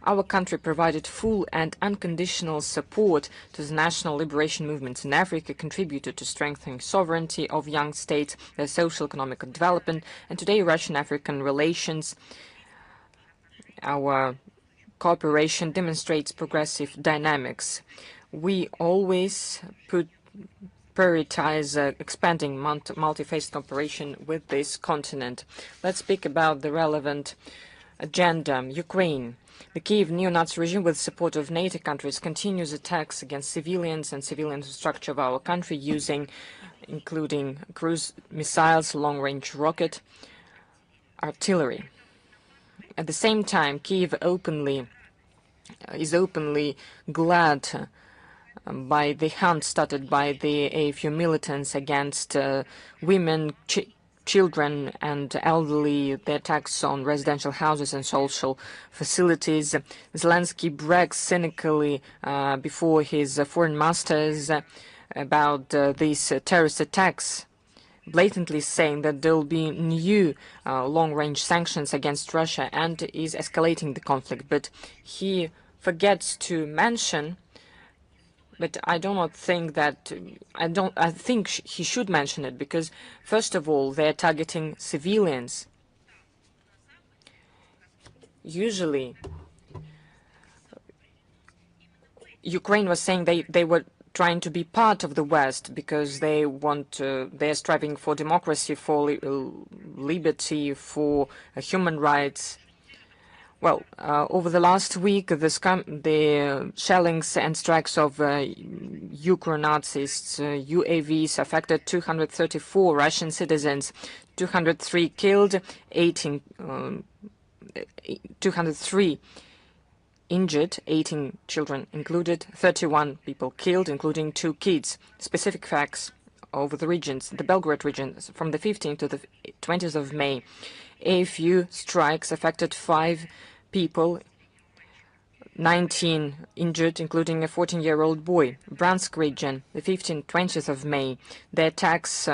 Our country provided full and unconditional support to the national liberation movements in Africa, contributed to strengthening sovereignty of young states, their social economic development, and today Russian-African relations, our cooperation demonstrates progressive dynamics. We always prioritize expanding multi-phase cooperation with this continent. Let's speak about the relevant agenda. Ukraine. The Kiev neo-Nazi regime, with support of NATO countries, continues attacks against civilians and civilian infrastructure of our country, including cruise missiles, long-range rocket, artillery. At the same time, Kiev is openly glad by the hunt started by the AFU militants against women, children and elderly, the attacks on residential houses and social facilities. Zelensky brags cynically before his foreign masters about these terrorist attacks, blatantly saying that there will be new long-range sanctions against Russia, and is escalating the conflict. But he forgets to mention, but I do not think that, I think he should mention it, because first of all, they're targeting civilians. Usually, Ukraine was saying they were trying to be part of the West because they they're striving for democracy, for liberty, for human rights. Well, over the last week, the shellings and strikes of Ukro-Nazis, UAVs, affected 234 Russian citizens, 203 killed, 203 injured, 18 children included, 31 people killed, including 2 kids. Specific facts over the regions. The Belgorod region, from the 15th to the 20th of May, AFU strikes affected 5 people, 19 injured, including a 14-year-old boy. Bryansk region, the 15th, 20th of May, the attacks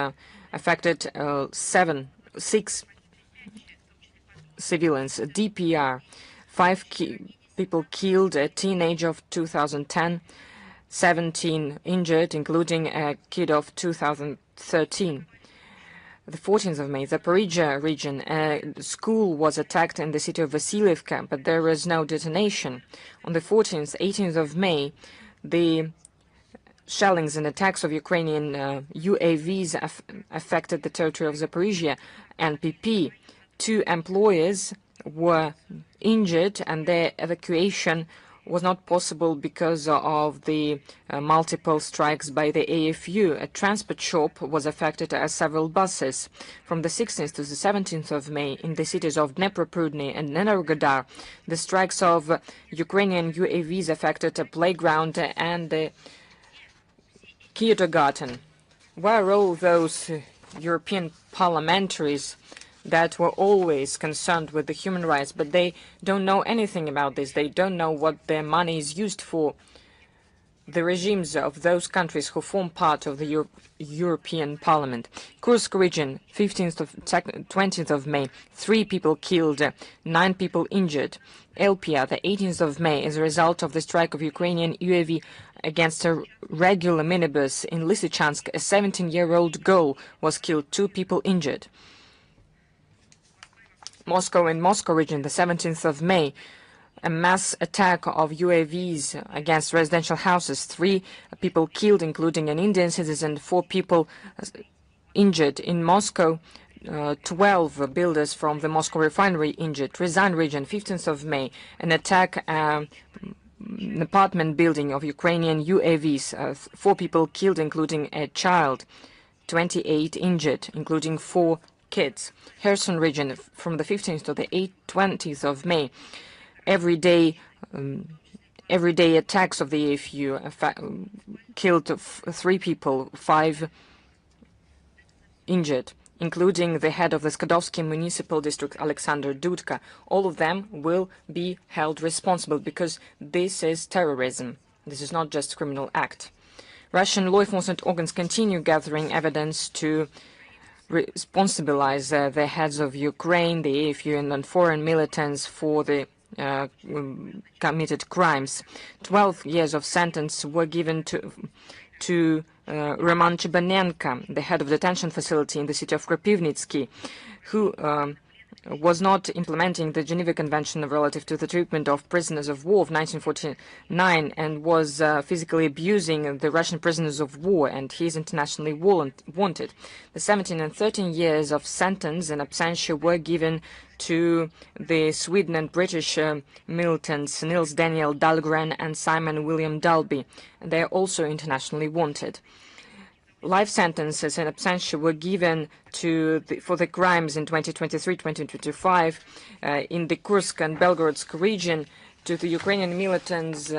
affected 6 civilians. DPR, 5 people killed, a teenager of 2010, 17 injured, including a kid of 2013. The 14th of May, Zaporizhia region, a school was attacked in the city of Vasilievka, but there was no detonation. On the 14th, 18th of May, the shellings and attacks of Ukrainian UAVs affected the territory of Zaporizhia and PP. 2 employees were injured, and their evacuation was not possible because of the multiple strikes by the AFU. A transport shop was affected as several buses. From the 16th to the 17th of May, in the cities of Dnepropetrovsk and Energodar, the strikes of Ukrainian UAVs affected a playground and the kindergarten. Where are all those European parliamentaries that were always concerned with the human rights, but they don't know anything about this? They don't know what their money is used for. The regimes of those countries who form part of the European Parliament. Kursk region, 15th to 20th of May, 3 people killed, 9 people injured. Elpia, the 18th of May, as a result of the strike of Ukrainian UAV against a regular minibus in Lysychansk, a 17-year-old girl was killed, 2 people injured. Moscow and Moscow region, the 17th of May, a mass attack of UAVs against residential houses, 3 people killed, including an Indian citizen, 4 people injured. In Moscow, 12 builders from the Moscow refinery injured. Ryazan region, 15th of May, an attack an apartment building of Ukrainian UAVs, 4 people killed, including a child, 28 injured, including 4 kids. Kherson region, from the 15th to the 20th of May, everyday attacks of the AFU killed 3 people, 5 injured, including the head of the Skadovsky municipal district, Alexander Dudka. All of them will be held responsible because this is terrorism. This is not just a criminal act. Russian law enforcement organs continue gathering evidence to responsibilize the heads of Ukraine, the AFU, and foreign militants for the committed crimes. 12 years of sentence were given to Roman Chebanenko, the head of the detention facility in the city of Kropivnitsky, who was not implementing the Geneva Convention relative to the treatment of prisoners of war of 1949 and was physically abusing the Russian prisoners of war, and he is internationally wanted. The 17 and 13 years of sentence in absentia were given to the Sweden and British militants Nils Daniel Dahlgren and Simon William Dalby, and they are also internationally wanted. Life sentences in absentia were given for the crimes in 2023-2025 in the Kursk and Belgorodsk region to the Ukrainian militants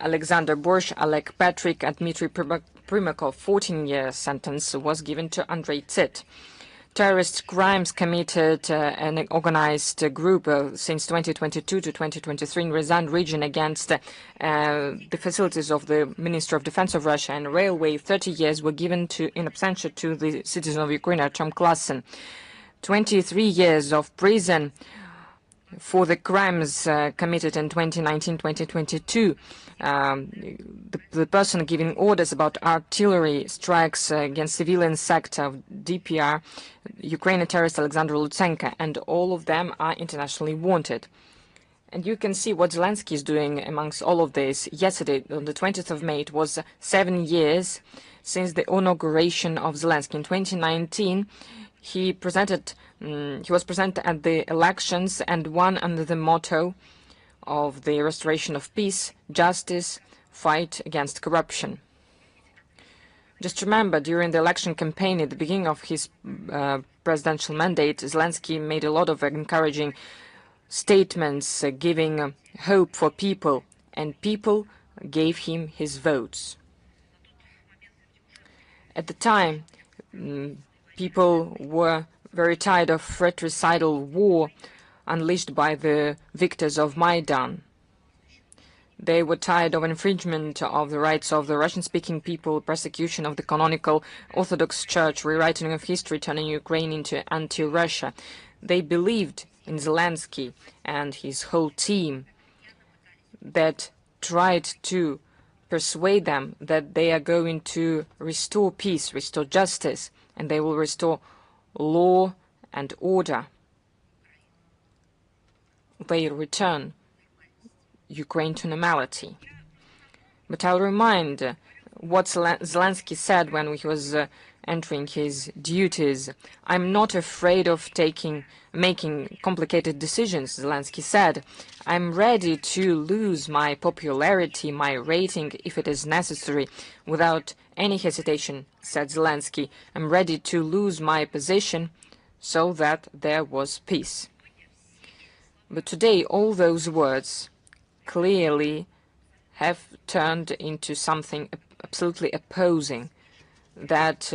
Alexander Borsh, Oleg Petrik, and Dmitry Primakov. 14-year sentence was given to Andrei Tsit. Terrorist crimes committed an organized group since 2022 to 2023 in Ryazan region against the facilities of the Ministry of Defense of Russia and railway. 30 years were given in absentia to the citizen of Ukraine, Artem Klassen. 23 years of prison for the crimes committed in 2019-2022. The person giving orders about artillery strikes against civilian sector of DPR, Ukrainian terrorist Alexander Lutsenko, and all of them are internationally wanted. And you can see what Zelensky is doing amongst all of this. Yesterday, on the 20th of May, it was 7 years since the inauguration of Zelensky. In 2019, he was present at the elections and won under the motto of the restoration of peace, justice, fight against corruption. Just remember, during the election campaign at the beginning of his presidential mandate, Zelensky made a lot of encouraging statements, giving hope for people, and people gave him his votes. At the time, people were very tired of fratricidal war unleashed by the victors of Maidan. They were tired of infringement of the rights of the Russian-speaking people, persecution of the canonical Orthodox Church, rewriting of history, turning Ukraine into anti-Russia. They believed in Zelensky and his whole team that tried to persuade them that they are going to restore peace, restore justice, and they will restore law and order. They return Ukraine to normality. But I'll remind what Zelensky said when he was entering his duties. I'm not afraid of making complicated decisions, Zelensky said. I'm ready to lose my popularity, my rating, if it is necessary, without any hesitation, said Zelensky. I'm ready to lose my position so that there was peace. But today, all those words clearly have turned into something absolutely opposing that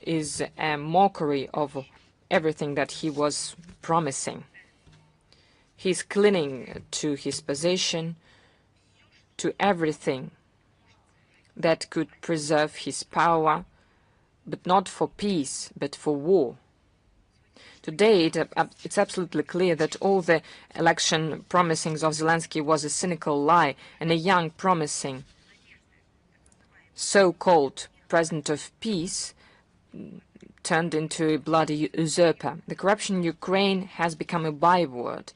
is a mockery of everything that he was promising. He's clinging to his position, to everything that could preserve his power, but not for peace, but for war. Today, it's absolutely clear that all the election promisings of Zelensky was a cynical lie, and a young, promising, so-called president of peace turned into a bloody usurper. The corruption in Ukraine has become a byword.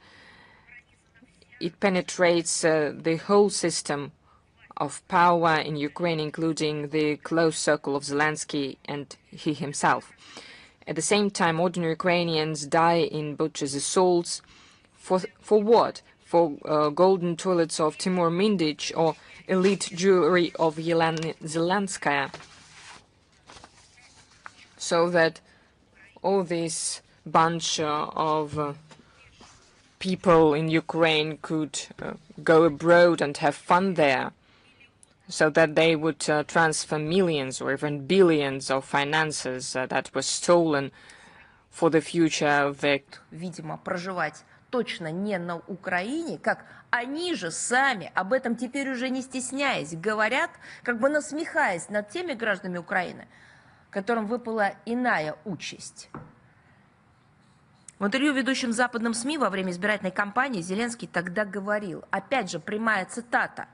It penetrates the whole system of power in Ukraine, including the close circle of Zelensky and he himself. At the same time, ordinary Ukrainians die in butchers' assaults. For what? For golden toilets of Timur Mindich or elite jewelry of Yelena Zelenskaya. So that all this bunch of people in Ukraine could go abroad and have fun there, so that they would transfer millions or even billions of finances that were stolen for the future of the... Видимо, проживать точно не на Украине, как они же сами, об этом теперь уже не стесняясь, говорят, как бы насмехаясь над теми гражданами Украины, которым выпала иная участь. В интервью ведущим западным СМИ во время избирательной кампании Зеленский тогда говорил, опять же, прямая цитата,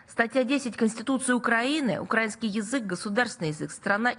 статья 10 Конституции Украины, украинский язык, государственный язык, страна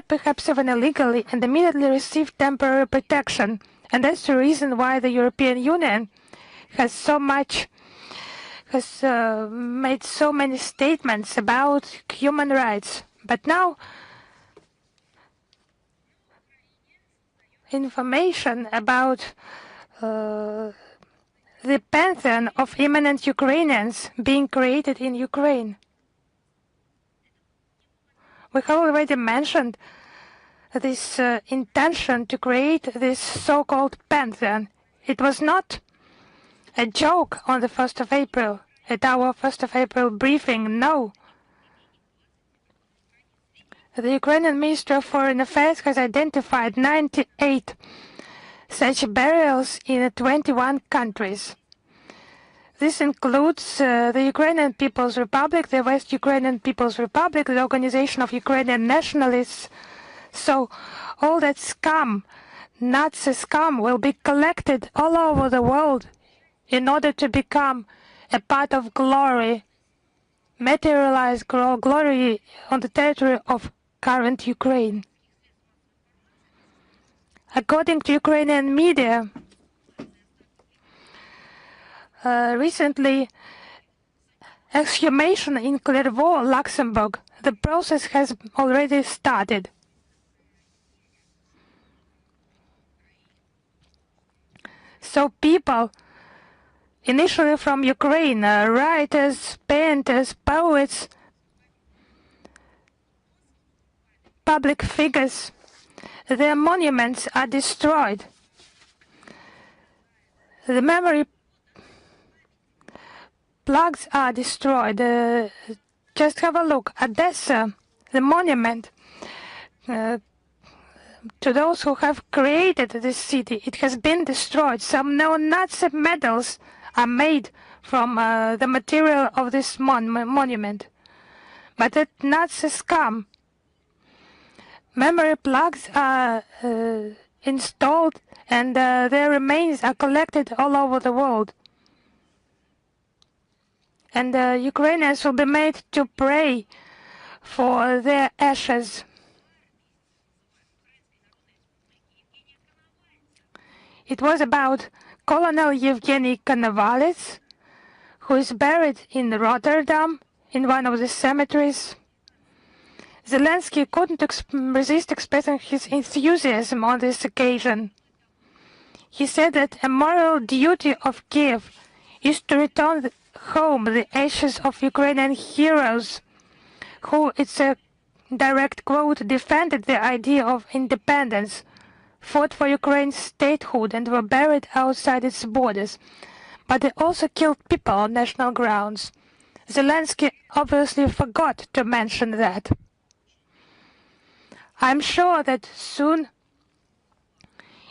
perhaps even illegally, and immediately received temporary protection. And that's the reason why the European Union has made so many statements about human rights. But now, information about the pantheon of eminent Ukrainians being created in Ukraine. We have already mentioned this intention to create this so-called pantheon. It was not a joke on the 1st of April, at our 1st of April briefing, no. The Ukrainian Ministry of Foreign Affairs has identified 98 such burials in 21 countries. This includes the Ukrainian People's Republic, the West Ukrainian People's Republic, the Organization of Ukrainian Nationalists. So all that scum, Nazi scum, will be collected all over the world in order to become a part of glory, materialized glory on the territory of current Ukraine. According to Ukrainian media, recently, exhumation in Clairvaux, Luxembourg, the process has already started. So people, initially from Ukraine, writers, painters, poets, public figures, their monuments are destroyed. The memory plaques are destroyed. Just have a look. Odessa, the monument to those who have created this city, it has been destroyed. Some neo-Nazi medals are made from the material of this monument. But that Nazi scum, memory plaques are installed and their remains are collected all over the world. And Ukrainians will be made to pray for their ashes. It was about Colonel Yevgeny Konovalets, who is buried in Rotterdam in one of the cemeteries. Zelensky couldn't resist expressing his enthusiasm on this occasion. He said that a moral duty of Kiev is to return home the ashes of Ukrainian heroes who, it's a direct quote, defended the idea of independence, fought for Ukraine's statehood and were buried outside its borders, but they also killed people on national grounds. Zelensky obviously forgot to mention that. I'm sure that soon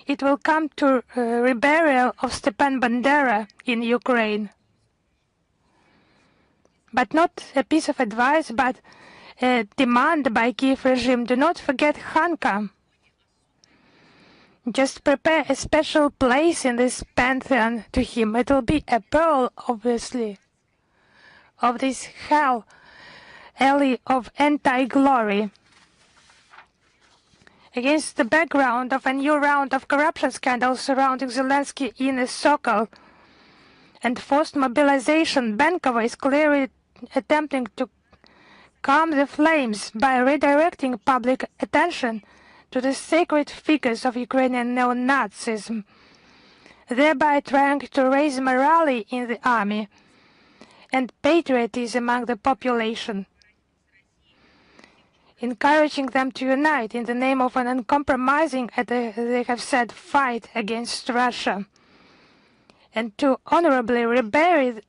it will come to reburial of Stepan Bandera in Ukraine. But not a piece of advice, but a demand by Kiev regime. Do not forget Khanka. Just prepare a special place in this pantheon to him. It will be a pearl, obviously, of this hell alley of anti-glory. Against the background of a new round of corruption scandals surrounding Zelensky in a circle and forced mobilization, Bankova is clearly attempting to calm the flames by redirecting public attention to the sacred figures of Ukrainian neo-Nazism, thereby trying to raise morale in the army and patriotism among the population, encouraging them to unite in the name of an uncompromising, as they have said, fight against Russia, and to honorably rebury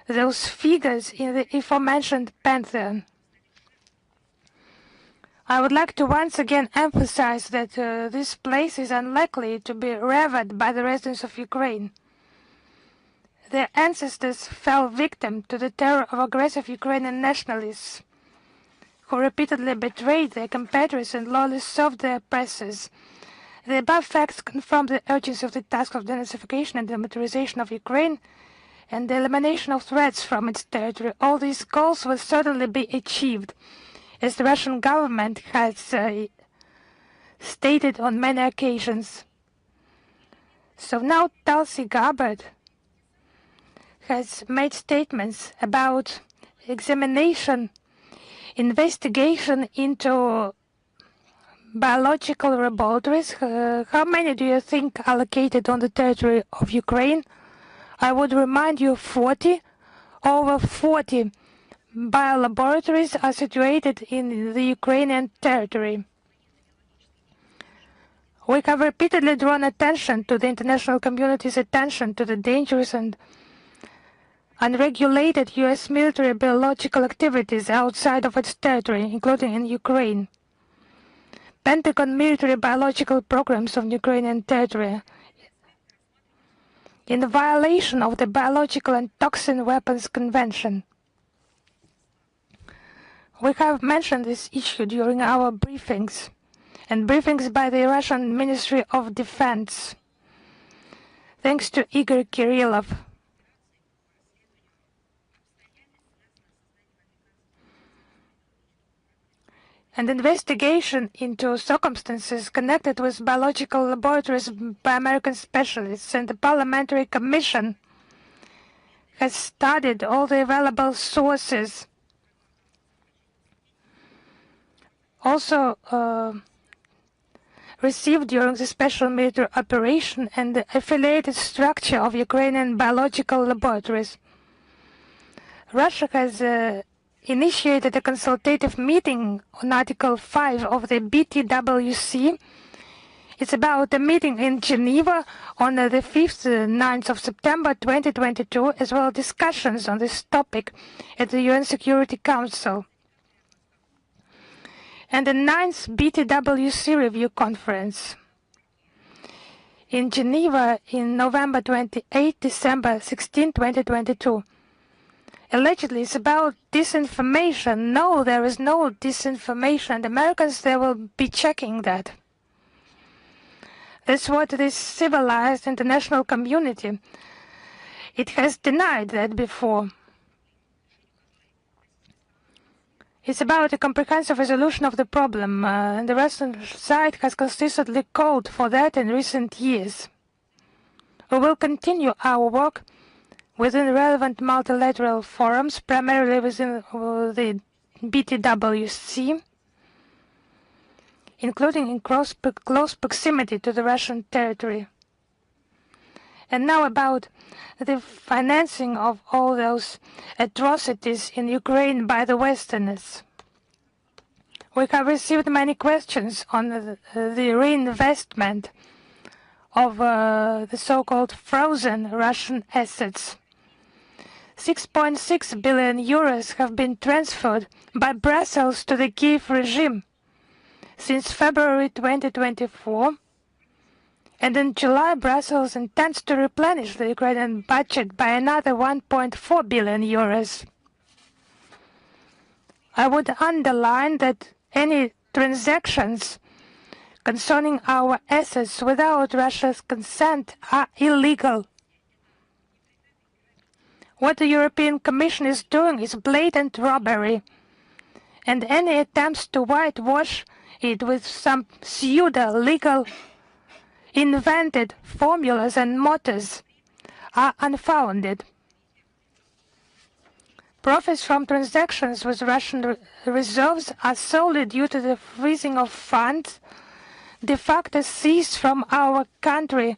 those figures in the aforementioned pantheon. I would like to once again emphasize that this place is unlikely to be revered by the residents of Ukraine. Their ancestors fell victim to the terror of aggressive Ukrainian nationalists, who repeatedly betrayed their compatriots and loyally served their oppressors. The above facts confirm the urgency of the task of denazification and demilitarization of Ukraine and the elimination of threats from its territory. All these goals will certainly be achieved as the Russian government has stated on many occasions. So now Tulsi Gabbard has made statements about examination, investigation into biological laboratories. How many do you think are located on the territory of Ukraine? I would remind you 40. Over 40 biolaboratories are situated in the Ukrainian territory. We have repeatedly drawn attention to the international community's attention to the dangerous and unregulated U.S. military biological activities outside of its territory, including in Ukraine. Pentagon military biological programs on Ukrainian territory in violation of the Biological and Toxin Weapons Convention. We have mentioned this issue during our briefings and briefings by the Russian Ministry of Defense, thanks to Igor Kirillov. An investigation into circumstances connected with biological laboratories by American specialists and the Parliamentary Commission has studied all the available sources. Also received during the special military operation and the affiliated structure of Ukrainian biological laboratories. Russia has initiated a consultative meeting on Article 5 of the BTWC. It's about a meeting in Geneva on the 5th, 9th of September 2022, as well as discussions on this topic at the UN Security Council. And the 9th BTWC Review Conference in Geneva in November 28, December 16, 2022. Allegedly, it's about disinformation. No, there is no disinformation. The Americans, they will be checking that. That's what this civilized international community, it has denied that before. It's about a comprehensive resolution of the problem, and the Russian side has consistently called for that in recent years. We will continue our work within relevant multilateral forums, primarily within the BTWC, including in close proximity to the Russian territory. And now about the financing of all those atrocities in Ukraine by the Westerners. We have received many questions on the reinvestment of the so-called frozen Russian assets. 6.6 billion euros have been transferred by Brussels to the Kiev regime since February 2024, and in July Brussels intends to replenish the Ukrainian budget by another 1.4 billion euros. I would underline that any transactions concerning our assets without Russia's consent are illegal. What the European Commission is doing is blatant robbery, and any attempts to whitewash it with some pseudo-legal invented formulas and mottos are unfounded. Profits from transactions with Russian reserves are solely due to the freezing of funds de facto seized from our country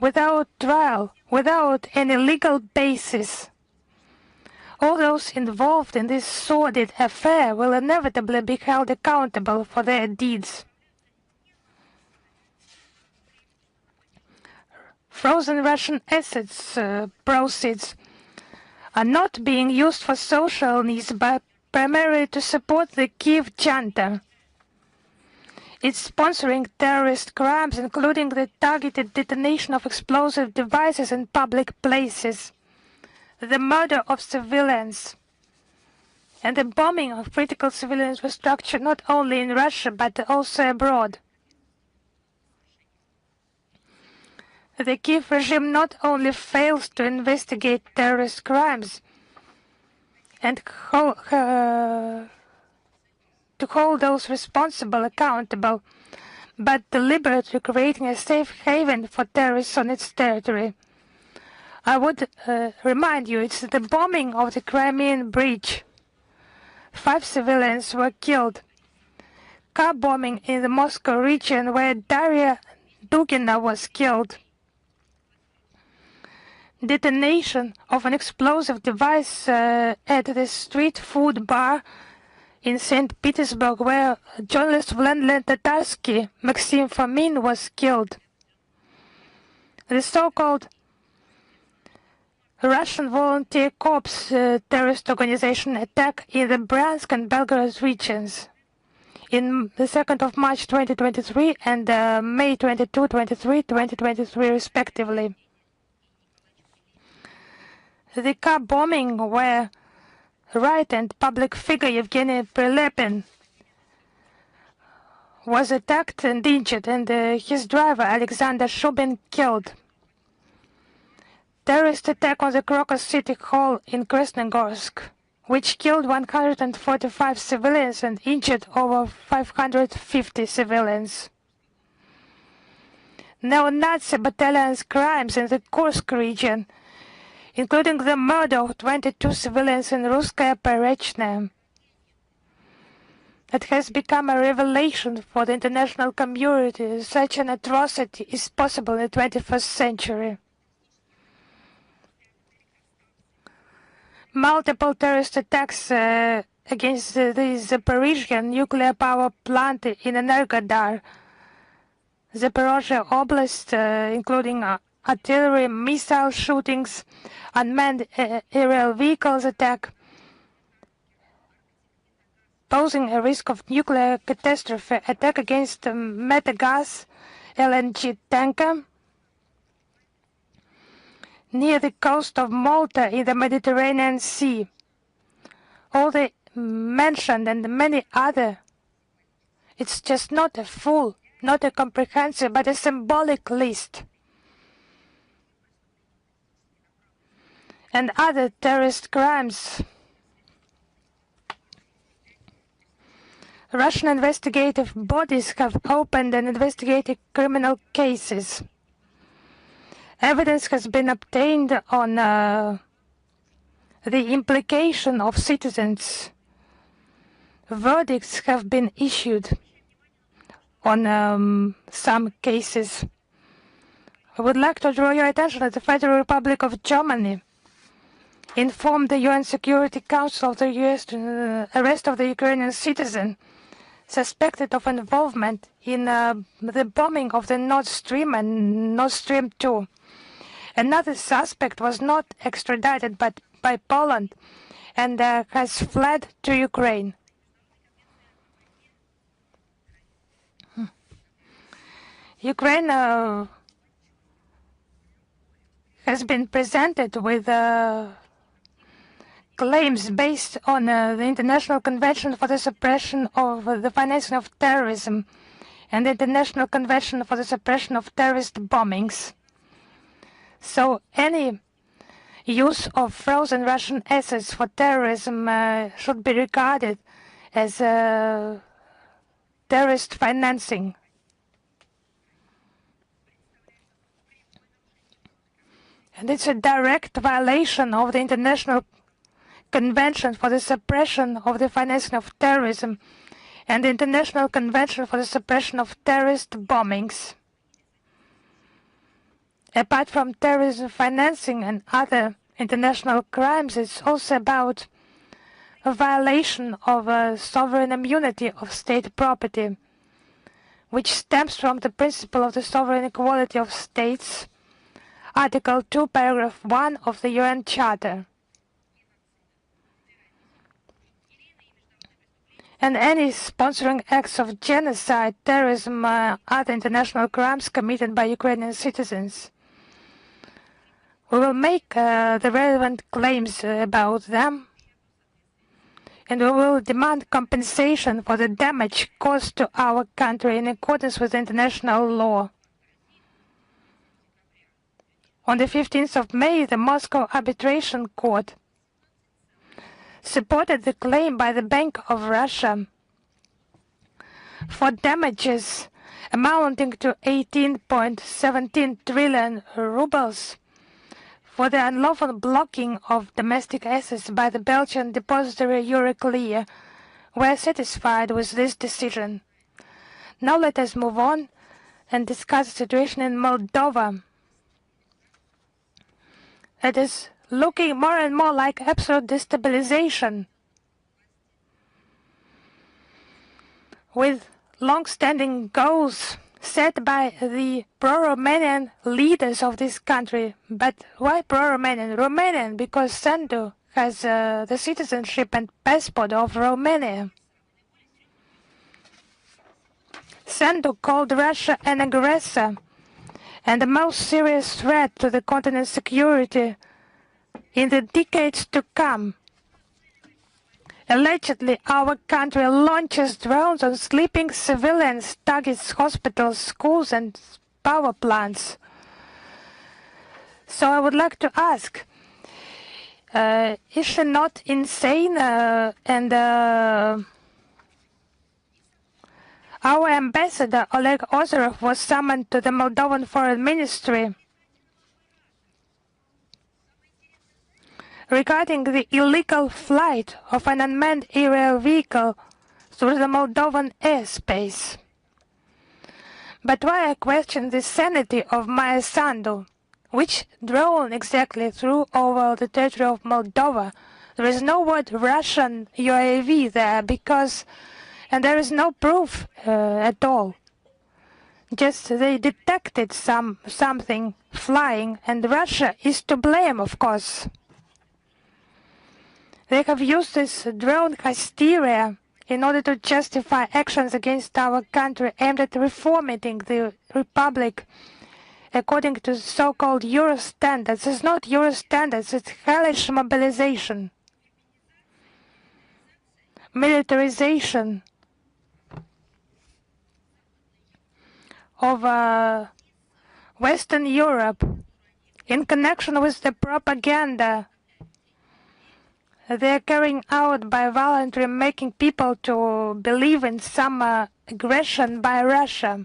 without trial, without any legal basis. All those involved in this sordid affair will inevitably be held accountable for their deeds. Frozen Russian assets proceeds are not being used for social needs, but primarily to support the Kiev junta. It's sponsoring terrorist crimes, including the targeted detonation of explosive devices in public places, the murder of civilians, and the bombing of critical civilian infrastructure not only in Russia but also abroad. The Kiev regime not only fails to investigate terrorist crimes and to hold those responsible accountable, but deliberately creating a safe haven for terrorists on its territory. I would remind you, it's the bombing of the Crimean Bridge. 5 civilians were killed. Car bombing in the Moscow region where Daria Dugina was killed. Detonation of an explosive device at the street food bar in St. Petersburg where journalist Vladimir Tatarsky, Maxim Fomin, was killed. The so-called Russian Volunteer Corps terrorist organization attack in the Bryansk and Belgorod regions in the 2nd of March 2023 and May 22, 23, 2023 respectively. The car bombing where right and public figure Yevgeny Prilepin was attacked and injured, and his driver Alexander Shubin killed. Terrorist attack on the Crocus City Hall in Krasnogorsk, which killed 145 civilians and injured over 550 civilians. Neo-Nazi battalion's crimes in the Kursk region, including the murder of 22 civilians in Ruskaya Perechная. It has become a revelation for the international community. Such an atrocity is possible in the 21st century. Multiple terrorist attacks against the Zaporizhzhia nuclear power plant in Energodar, Zaporozhye Oblast, including artillery, missile shootings, unmanned aerial vehicles attack, posing a risk of nuclear catastrophe, attack against Metagas LNG tanker near the coast of Malta in the Mediterranean Sea. All the mentioned and many other, it's just not a full, not a comprehensive, but a symbolic list. And other terrorist crimes. Russian investigative bodies have opened and investigated criminal cases. Evidence has been obtained on the implication of citizens. Verdicts have been issued on some cases. I would like to draw your attention that the Federal Republic of Germany informed the UN Security Council of the US arrest of the Ukrainian citizen suspected of involvement in the bombing of the Nord Stream and Nord Stream 2. Another suspect was not extradited but by Poland and has fled to Ukraine. Ukraine has been presented with claims based on the International Convention for the Suppression of the Financing of Terrorism and the International Convention for the Suppression of Terrorist Bombings. So any use of frozen Russian assets for terrorism should be regarded as terrorist financing. And it's a direct violation of the International Convention for the Suppression of the Financing of Terrorism and the International Convention for the Suppression of Terrorist Bombings. Apart from terrorism financing and other international crimes, it's also about a violation of sovereign immunity of state property, which stems from the principle of the sovereign equality of states, Article 2, Paragraph 1 of the UN Charter. And any sponsoring acts of genocide, terrorism, other international crimes committed by Ukrainian citizens. We will make the relevant claims about them, and we will demand compensation for the damage caused to our country in accordance with international law. On the 15th of May, the Moscow Arbitration Court supported the claim by the Bank of Russia for damages amounting to 18.17 trillion rubles for the unlawful blocking of domestic assets by the Belgian depository Euroclear. We are satisfied with this decision. Now let us move on and discuss the situation in Moldova. It is looking more and more like absolute destabilization, with long-standing goals set by the pro-Romanian leaders of this country. But why pro-Romanian? Romanian because Sandu has the citizenship and passport of Romania. Sandu called Russia an aggressor and the most serious threat to the continent's security in the decades to come. Allegedly, our country launches drones on sleeping civilians, targets hospitals, schools, and power plants. So I would like to ask, is she not insane? Our ambassador, Oleg Ozerov, was summoned to the Moldovan Foreign Ministry regarding the illegal flight of an unmanned aerial vehicle through the Moldovan airspace. But why I question the sanity of Maya Sandu? Which drone exactly flew over the territory of Moldova? There is no word Russian UAV there and there is no proof at all. Just they detected something flying, and Russia is to blame, of course. They have used this drone hysteria in order to justify actions against our country aimed at reformatting the republic according to so-called Euro standards. It's not Euro standards, it's hellish mobilization, militarization of Western Europe in connection with the propaganda they are carrying out by voluntarily making people to believe in some aggression by Russia.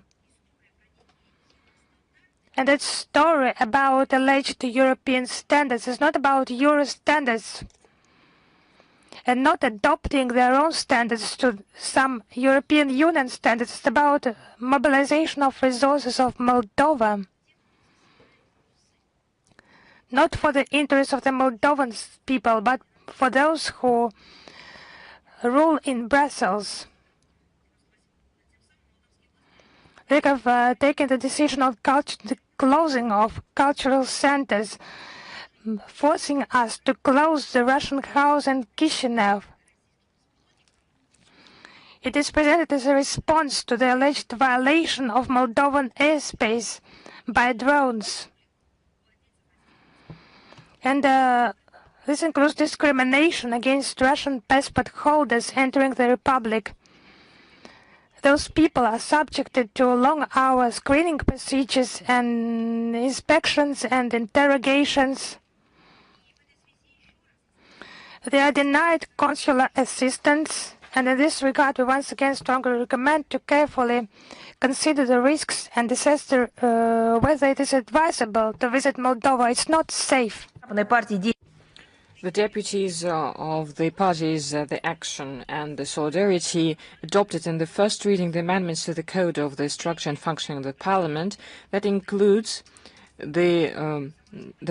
And that story about alleged European standards is not about Euro standards and not adopting their own standards to some European Union standards. It's about mobilization of resources of Moldova, not for the interests of the Moldovan people, but for those who rule in Brussels. They have taken the decision of the closing of cultural centers, forcing us to close the Russian house in Chisinau. It is presented as a response to the alleged violation of Moldovan airspace by drones. And this includes discrimination against Russian passport holders entering the Republic. Those people are subjected to long-hour screening procedures and inspections and interrogations. They are denied consular assistance, and in this regard we once again strongly recommend to carefully consider the risks and assess whether it is advisable to visit Moldova. It's not safe. The deputies of the parties, the Action and the Solidarity, adopted in the first reading the amendments to the Code of the Structure and Functioning of the Parliament. That includes the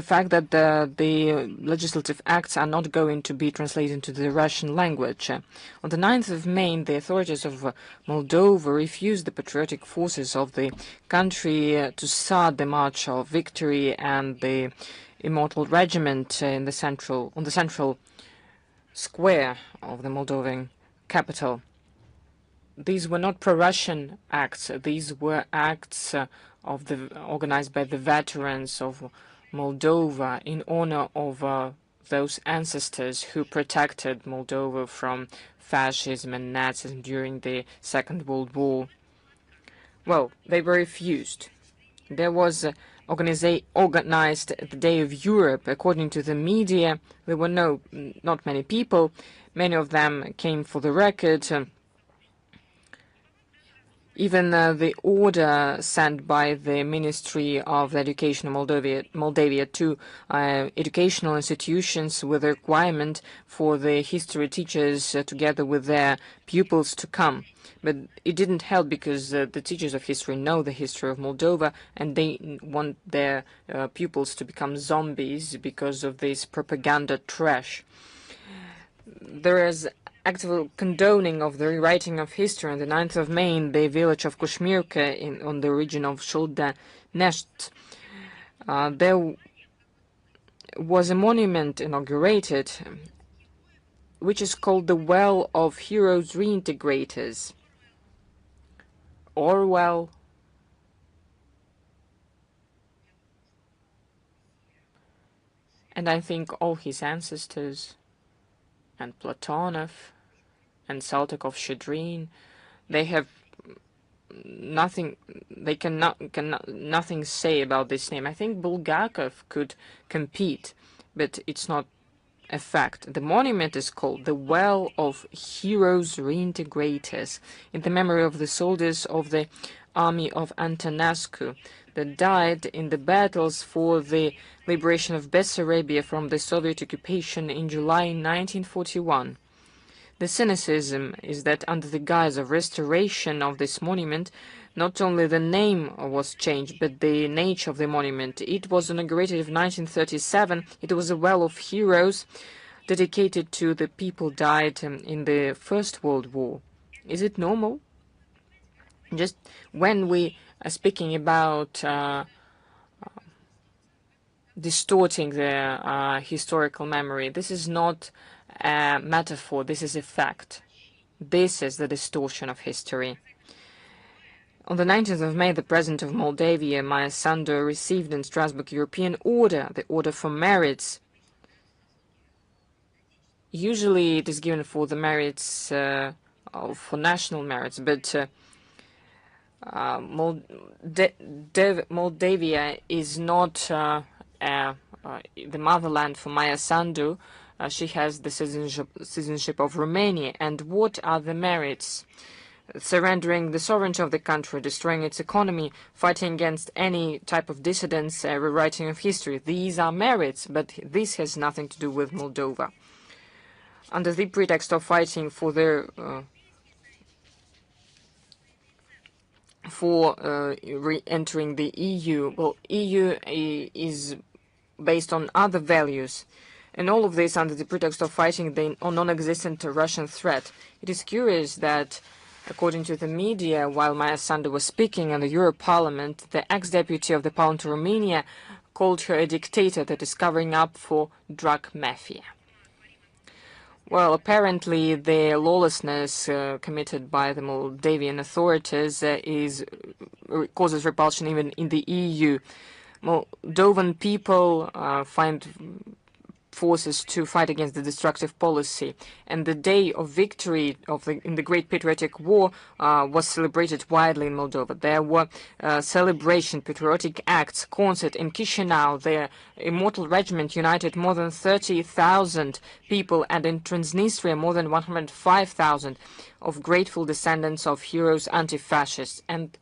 fact that the legislative acts are not going to be translated into the Russian language. On the 9th of May, the authorities of Moldova refused the patriotic forces of the country to start the March of Victory and the Immortal Regiment on the central square of the Moldovan capital. These were not pro-Russian acts. These were acts organized by the veterans of Moldova in honor of those ancestors who protected Moldova from fascism and Nazism during the Second World War. Well, they were refused. There was organized the Day of Europe. According to the media, there were not many people. Many of them came for the record. Even the order sent by the Ministry of Education of Moldavia to educational institutions with a requirement for the history teachers together with their pupils to come. But it didn't help because the teachers of history know the history of Moldova and they want their pupils to become zombies because of this propaganda trash. There is active condoning of the rewriting of history. On the 9th of May, in the village of Kushmirka, on the region of Shulda Nesht, there was a monument inaugurated, which is called the Well of Heroes Reintegrators. Orwell. And I think all his ancestors, and Platonov, and Saltykov-Shchedrin, they have nothing. They cannot nothing say about this name. I think Bulgakov could compete, but it's not a fact. The monument is called the Well of Heroes Reintegrators, in the memory of the soldiers of the army of Antonescu that died in the battles for the liberation of Bessarabia from the Soviet occupation in July 1941. The cynicism is that under the guise of restoration of this monument, not only the name was changed, but the nature of the monument. It was inaugurated in 1937. It was a well of heroes dedicated to the people died in the First World War. Is it normal? Just when we are speaking about distorting the historical memory, this is not a metaphor, this is a fact. This is the distortion of history. On the 19th of May, the President of Moldavia, Maia Sandu, received in Strasbourg European Order, the Order for Merits. Usually it is given for the merits, for national merits, but Moldavia is not the motherland for Maia Sandu. She has the citizenship of Romania. And what are the merits? Surrendering the sovereignty of the country, destroying its economy, fighting against any type of dissidence, rewriting of history. These are merits, but this has nothing to do with Moldova. Under the pretext of fighting for their re-entering the EU, well, EU is based on other values. And all of this under the pretext of fighting the non-existent Russian threat. It is curious that, according to the media, while Maia Sandu was speaking in the Euro Parliament, the ex-deputy of the Parliament of Romania called her a dictator that is covering up for drug mafia. Well, apparently the lawlessness committed by the Moldavian authorities causes repulsion even in the EU. Moldovan people find forces to fight against the destructive policy, and the day of victory in the Great Patriotic War was celebrated widely in Moldova. There were celebration, patriotic acts, concert in Chisinau. The Immortal Regiment united more than 30,000 people, and in Transnistria more than 105,000 of grateful descendants of heroes anti-fascists. And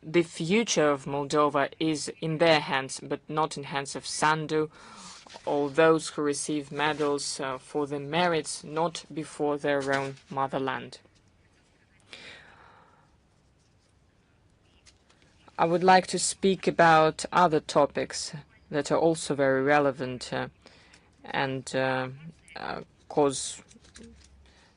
the future of Moldova is in their hands, but not in hands of Sandu, all those who receive medals for their merits, not before their own motherland. I would like to speak about other topics that are also very relevant and cause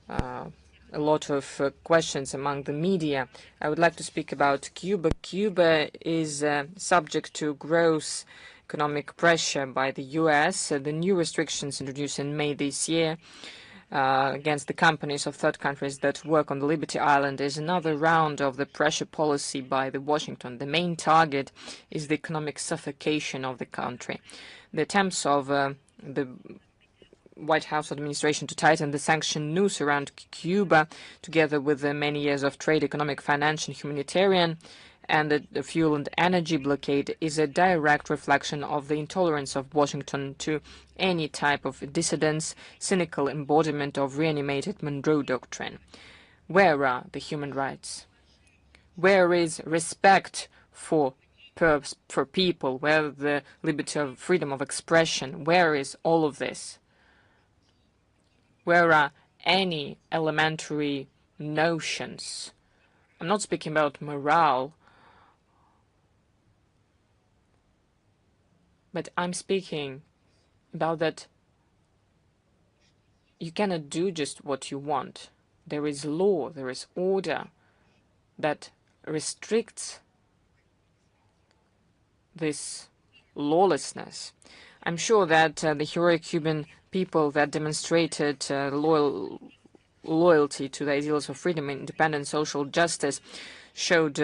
a lot of questions among the media. I would like to speak about Cuba. Cuba is subject to gross economic pressure by the U.S. The new restrictions introduced in May this year against the companies of third countries that work on the Liberty Island is another round of the pressure policy by Washington. The main target is the economic suffocation of the country. The attempts of the White House administration to tighten the sanction noose around Cuba, together with the many years of trade, economic, financial, humanitarian, and the fuel and energy blockade, is a direct reflection of the intolerance of Washington to any type of dissidence, cynical embodiment of reanimated Monroe Doctrine. Where are the human rights? Where is respect for people? Where the liberty of freedom of expression? Where is all of this? Where are any elementary notions? I'm not speaking about morale, but I'm speaking about that you cannot do just what you want. There is law, there is order that restricts this lawlessness. I'm sure that the heroic Cuban people that demonstrated loyalty to the ideals of freedom, independence, social justice showed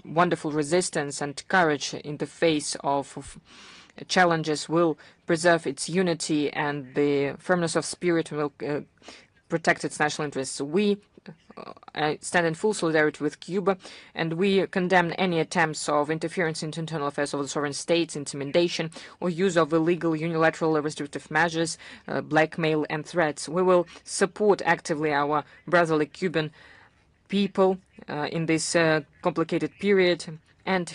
wonderful resistance and courage in the face of challenges, will preserve its unity, and the firmness of spirit will protect its national interests. We stand in full solidarity with Cuba, and we condemn any attempts of interference into internal affairs of the sovereign states, intimidation, or use of illegal unilateral restrictive measures, blackmail, and threats. We will support actively our brotherly Cuban people in this complicated period, and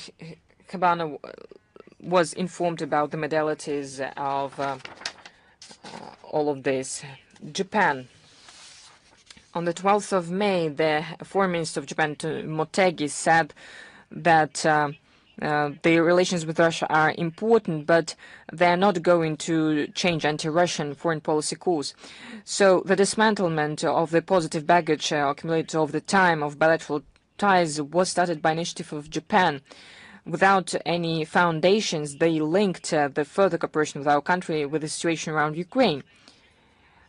Habana was informed about the modalities of all of this. Japan. On the 12th of May, the Foreign Minister of Japan, Motegi, said that the relations with Russia are important, but they are not going to change anti-Russian foreign policy course. So the dismantlement of the positive baggage accumulated over the time of bilateral ties was started by initiative of Japan. Without any foundations, they linked the further cooperation with our country with the situation around Ukraine,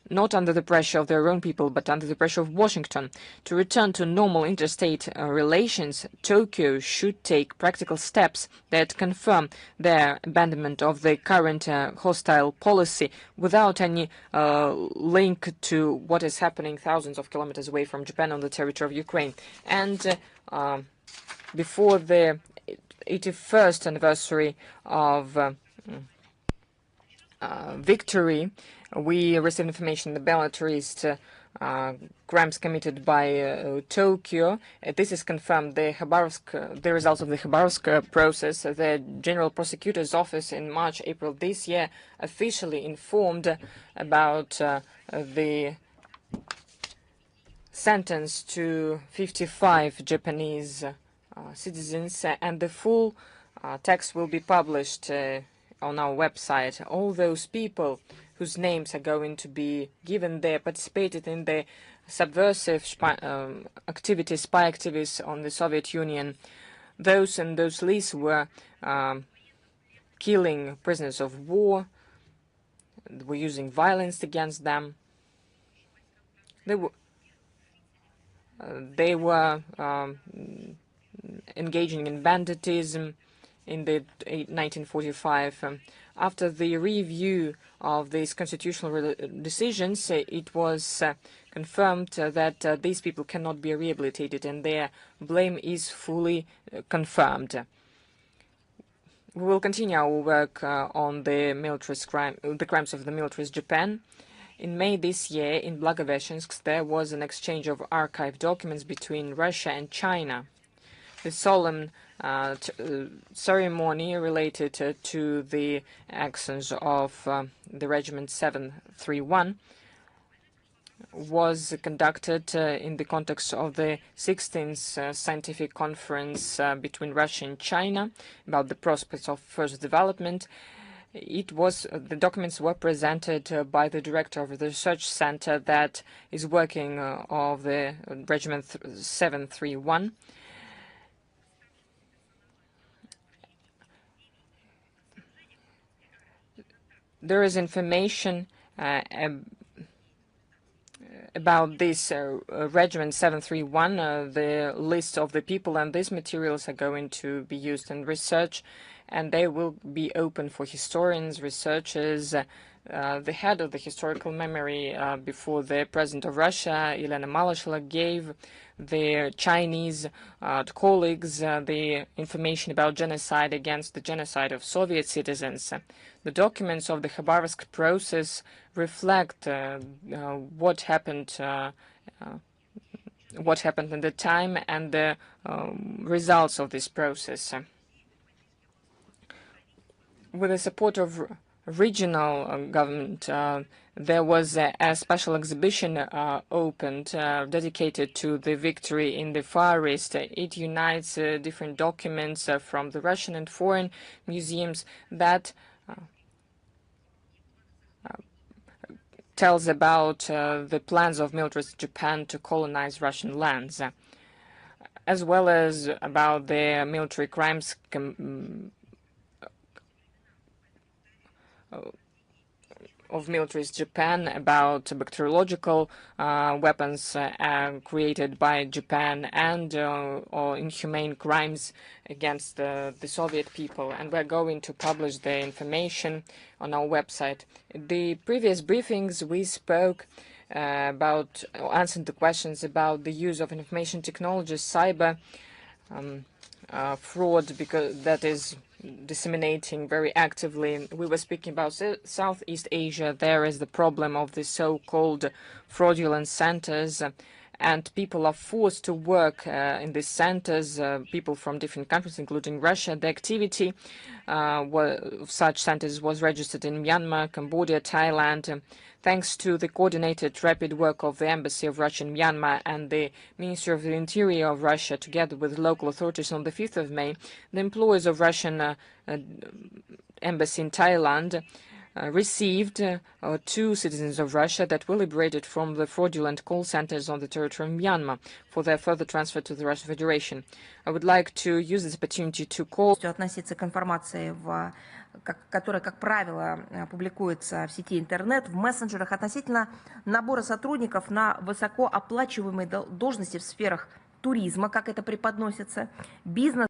not under the pressure of their own people, but under the pressure of Washington. To return to normal interstate relations, Tokyo should take practical steps that confirm their abandonment of the current hostile policy without any link to what is happening thousands of kilometers away from Japan on the territory of Ukraine. And before the 81st anniversary of victory, we received information the bilaterist crimes committed by Tokyo. This is confirmed. The results of the Khabarovsk process. The General Prosecutor's Office in March, April this year officially informed about the sentence to 55 Japanese citizens, and the full text will be published on our website. All those people whose names are going to be given there participated in the subversive spy activities on the Soviet Union. Those in those lists were killing prisoners of war, were using violence against them. They were engaging in banditism in the 1945. After the review of these constitutional decisions, it was confirmed that these people cannot be rehabilitated, and their blame is fully confirmed. We will continue our work on the crimes of the militarist Japan. In May this year, in Blagoveshchensk, there was an exchange of archived documents between Russia and China. The solemn ceremony related to the actions of the Regiment 731 was conducted in the context of the 16th scientific conference between Russia and China about the prospects of further development. The documents were presented by the director of the research center that is working of the Regiment 731. There is information about this Regiment 731, the list of the people, and these materials are going to be used in research, and they will be open for historians, researchers. The head of the historical memory before the President of Russia, Elena Malasheva, gave their Chinese colleagues the information about genocide against the genocide of Soviet citizens. The documents of the Khabarovsk process reflect what happened what happened at the time and the results of this process. With the support of regional government, there was a special exhibition opened dedicated to the victory in the Far East. It unites different documents from the Russian and foreign museums that tells about the plans of militaristic Japan to colonize Russian lands, as well as about the military crimes of militarist Japan, about bacteriological weapons created by Japan, and or inhumane crimes against the Soviet people. And we're going to publish the information on our website. The previous briefings we spoke about, answered the questions about the use of information technologies, cyber fraud, because that is disseminating very actively. We were speaking about Southeast Asia. There is the problem of the so-called fraudulent centers, and people are forced to work in these centers, people from different countries, including Russia. The activity of such centers was registered in Myanmar, Cambodia, Thailand. Thanks to the coordinated rapid work of the Embassy of Russia in Myanmar and the Ministry of the Interior of Russia, together with local authorities, on the 5th of May, the employees of Russian Embassy in Thailand received 2 citizens of Russia that were liberated from the fraudulent call centers on the territory of Myanmar for their further transfer to the Russian Federation. I would like to use this opportunity to call относиться к информации, которая, как правило, публикуется в сети интернет, в мессенджерах относительно набора сотрудников на высокооплачиваемые должности в сферах туризма, как это преподносится, бизнес,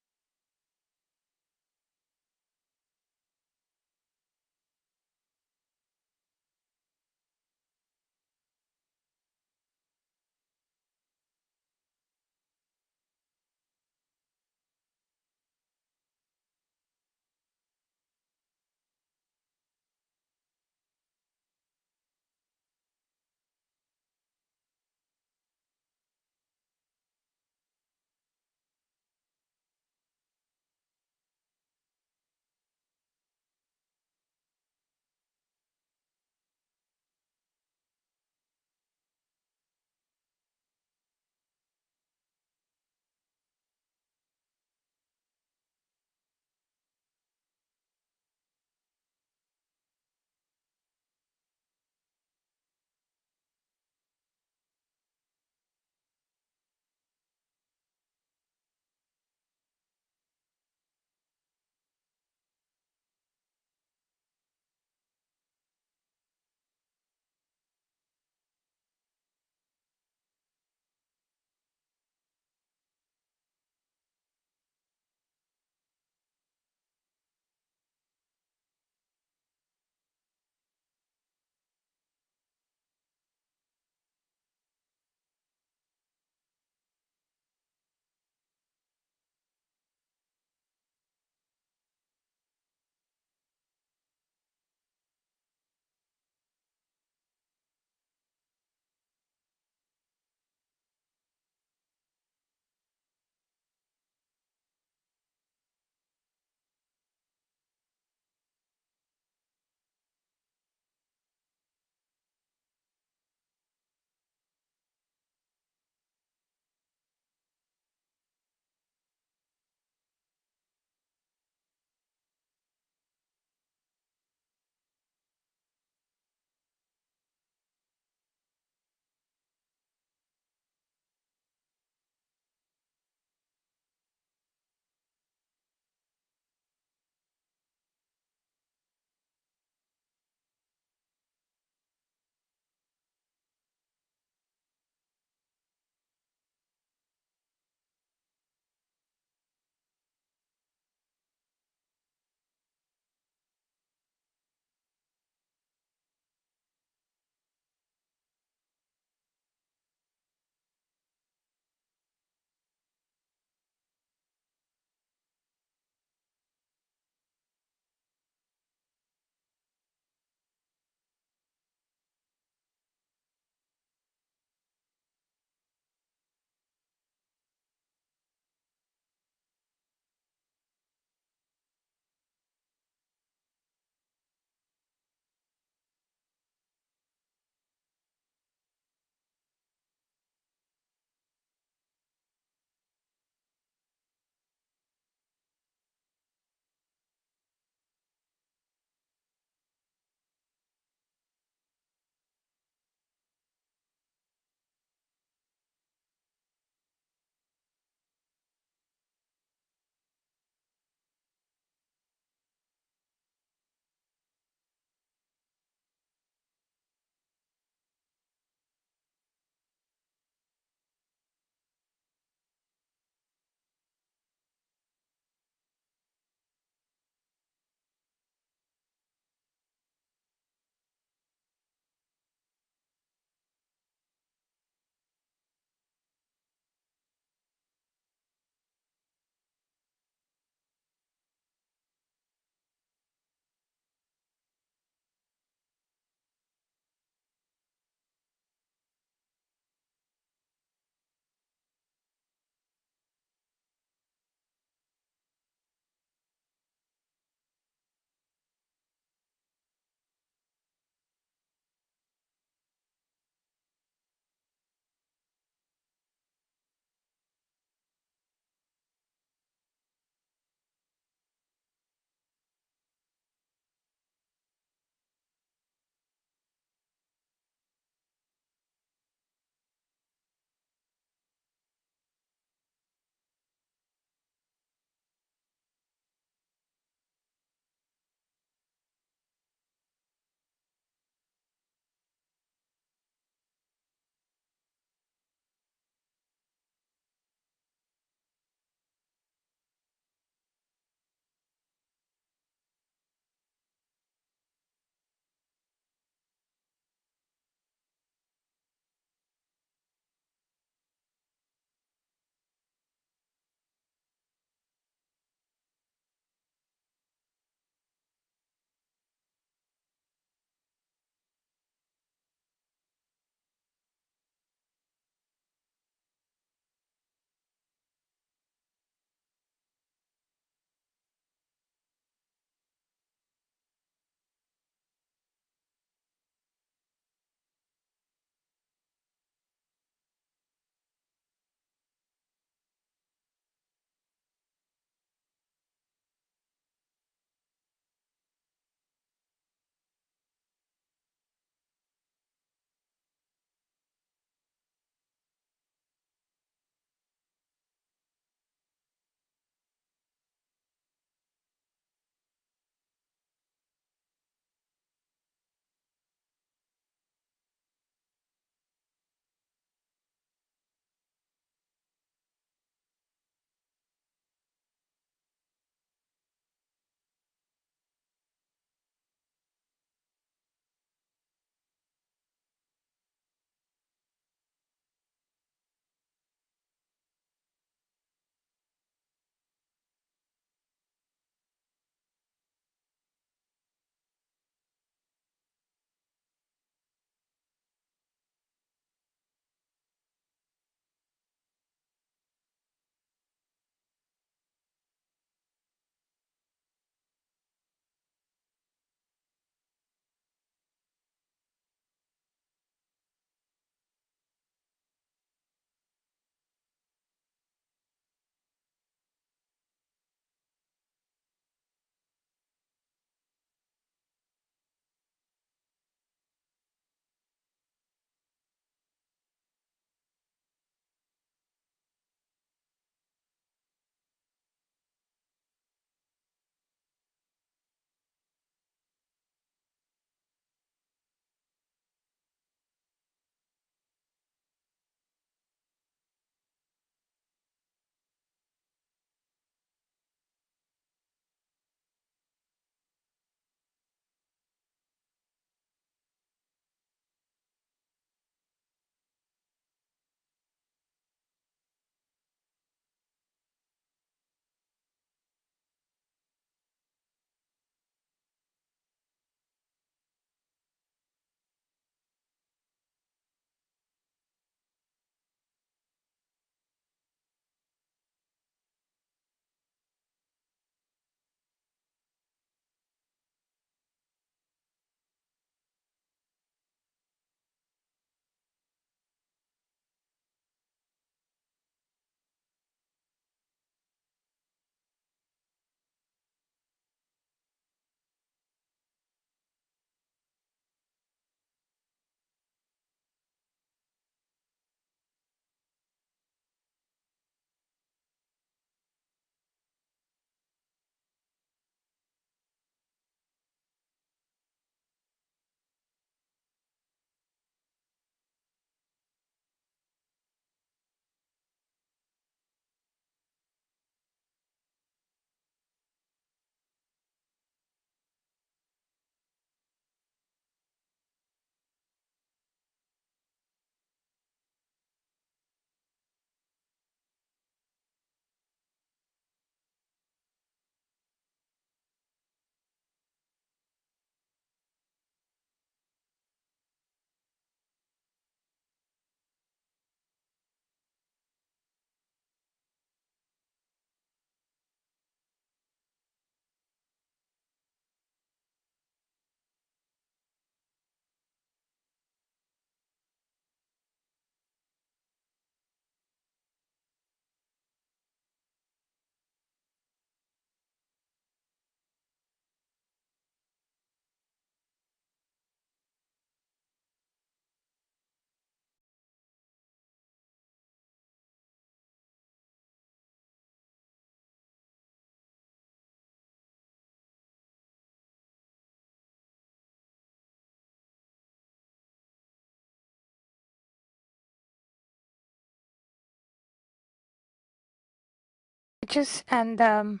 and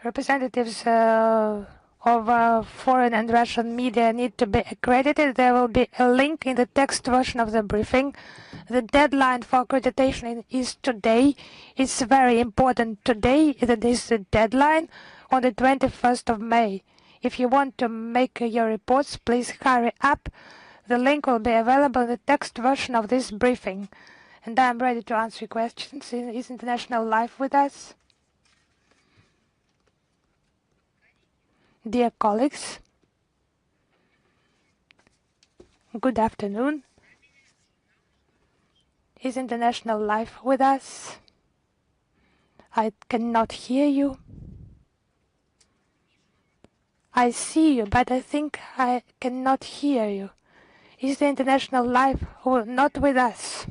representatives of foreign and Russian media need to be accredited. There will be a link in the text version of the briefing. The deadline for accreditation is today. It's very important today. It is the deadline on the 21st of May. If you want to make your reports, please hurry up. The link will be available in the text version of this briefing. And I'm ready to answer your questions. Is International Life with us? Dear colleagues, good afternoon. Is International Life with us? I cannot hear you. I see you, but I think I cannot hear you. Is the International Life not with us?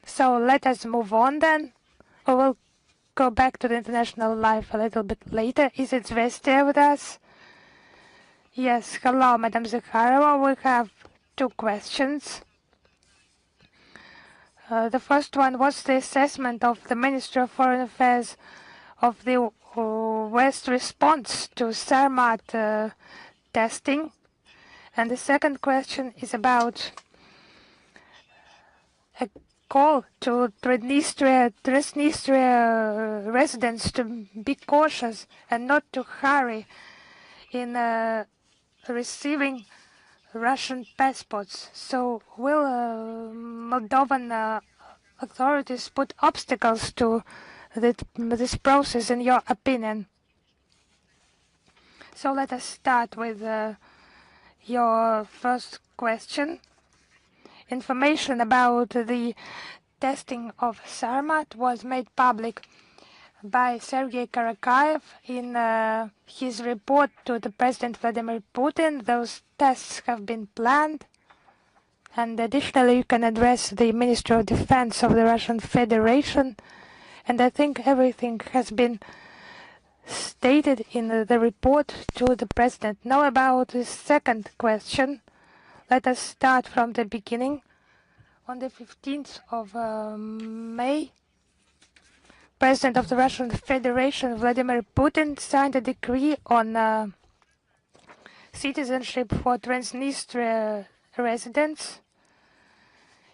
So let us move on then. We will go back to the International Life a little bit later. Is it Zvestia with us? Yes, hello, Madam Zakharova. We have two questions. The first one was the assessment of the Ministry of Foreign Affairs of the West response to Sarmat testing. And the second question is about a call to Transnistria residents to be cautious and not to hurry in receiving Russian passports. So will Moldovan authorities put obstacles to this process, in your opinion? So let us start with your first question. Information about the testing of Sarmat was made public by Sergei Karakayev in his report to the President Vladimir Putin. Those tests have been planned, and additionally you can address the Ministry of Defense of the Russian Federation, and I think everything has been stated in the report to the President. Now about the second question, let us start from the beginning. On the 15th of May, President of the Russian Federation, Vladimir Putin, signed a decree on citizenship for Transnistria residents.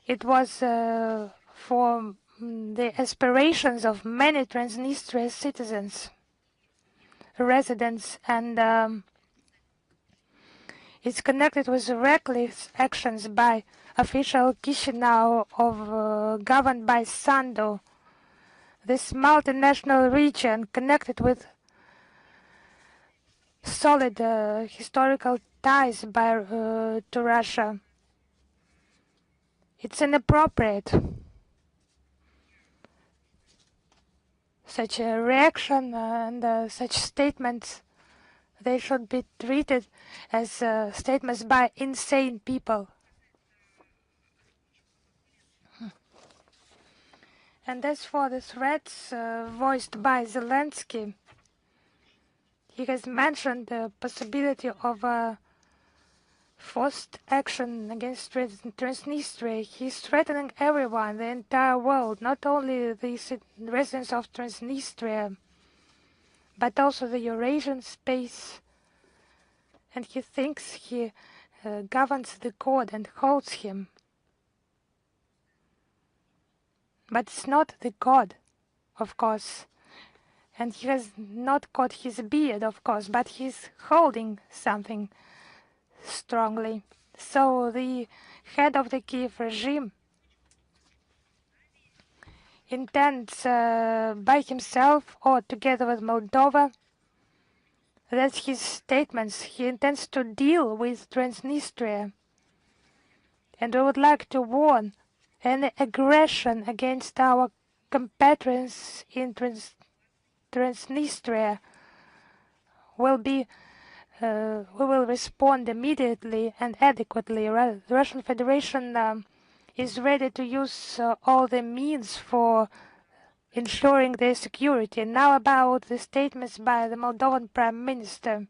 It was for the aspirations of many Transnistria citizens, residents, and it's connected with reckless actions by official Chisinau governed by Sandu. This multinational region connected with solid historical ties to Russia. It's inappropriate. Such a reaction and such statements, they should be treated as statements by insane people. And as for the threats voiced by Zelensky, he has mentioned the possibility of forced action against Transnistria. He's threatening everyone, the entire world, not only the residents of Transnistria, but also the Eurasian space. And he thinks he governs the god and holds him. But it's not the god, of course. And he has not got his beard, of course, but he's holding something strongly. So the head of the Kiev regime intends by himself or together with Moldova, that's his statements, he intends to deal with Transnistria. And we would like to warn any aggression against our compatriots in Transnistria we will respond immediately and adequately. The Russian Federation is ready to use all the means for ensuring their security. Now about the statements by the Moldovan Prime Minister.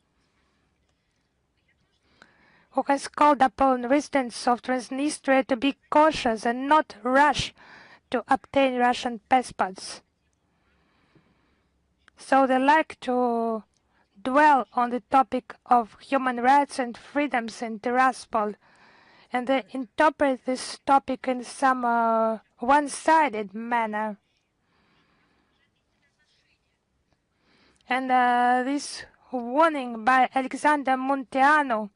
who has called upon residents of Transnistria to be cautious and not rush to obtain Russian passports. So they like to dwell on the topic of human rights and freedoms in Tiraspol, and they interpret this topic in some one-sided manner. And this warning by Alexander Munteanu,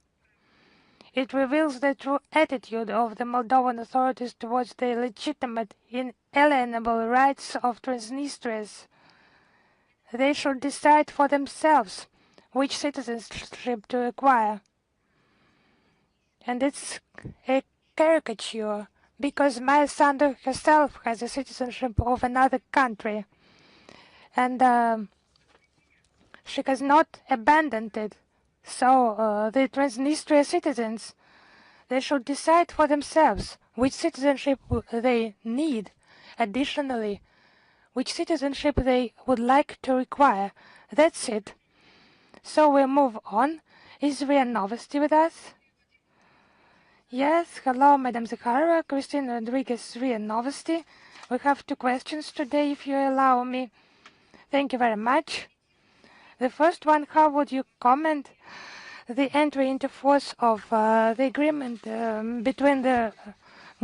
it reveals the true attitude of the Moldovan authorities towards the legitimate, inalienable rights of Transnistrians. They should decide for themselves which citizenship to acquire. And it's a caricature, because Maya Sandu herself has a citizenship of another country, and she has not abandoned it. So the Transnistria citizens, they should decide for themselves which citizenship they need. Additionally, which citizenship they would like to require. That's it. So we'll move on. Is Ria Novosti with us? Yes, hello, Madam Zakharova, Christine Rodriguez, Ria Novosti. We have 2 questions today, if you allow me. Thank you very much. The first one, how would you comment the entry into force of the agreement between the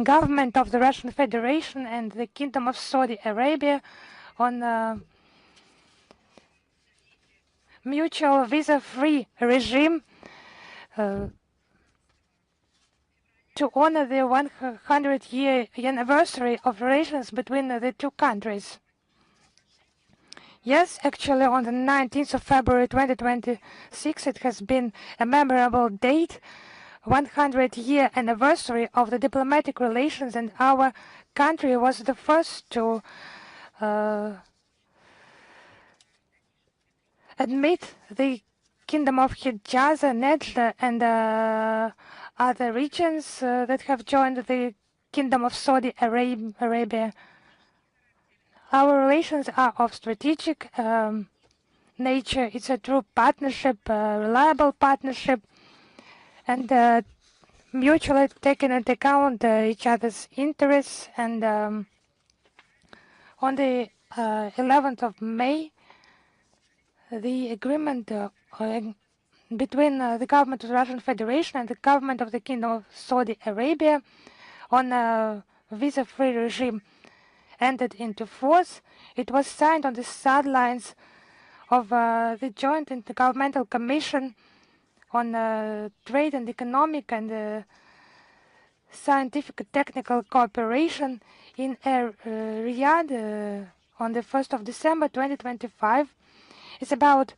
government of the Russian Federation and the Kingdom of Saudi Arabia on mutual visa-free regime to honor the 100-year anniversary of relations between the 2 countries? Yes, actually on the 19th of February 2026 it has been a memorable date, 100-year anniversary of the diplomatic relations, and our country was the first to admit the Kingdom of Hijaz, Nejd, and other regions that have joined the Kingdom of Saudi Arabia. Our relations are of strategic nature. It's a true partnership, reliable partnership, and mutually taking into account each other's interests. And on the 11th of May, the agreement between the government of the Russian Federation and the government of the Kingdom of Saudi Arabia on a visa-free regime entered into force. It was signed on the sidelines of the Joint Intergovernmental Commission on Trade and Economic and Scientific Technical Cooperation in Riyadh on the 1st of December 2025. It's about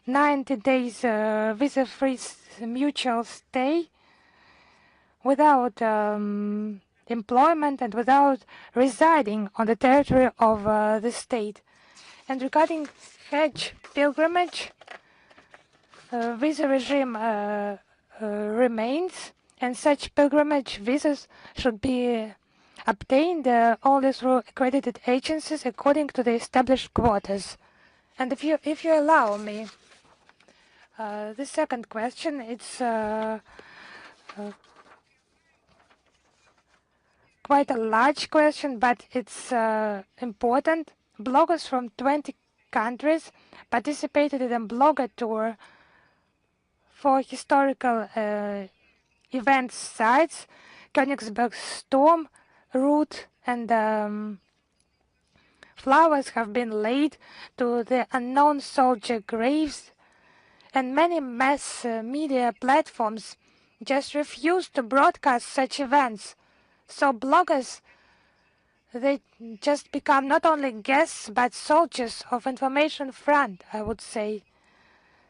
90 days visa-free mutual stay without employment and without residing on the territory of the state. And regarding Hajj pilgrimage, visa regime remains, and such pilgrimage visas should be obtained only through accredited agencies according to the established quotas. And if you allow me, the second question, it's quite a large question, but it's important. Bloggers from 20 countries participated in a blogger tour for historical event sites, Königsberg Storm route, and flowers have been laid to the unknown soldier graves, and many mass media platforms just refuse to broadcast such events. So bloggers, they just become not only guests but soldiers of information front, I would say.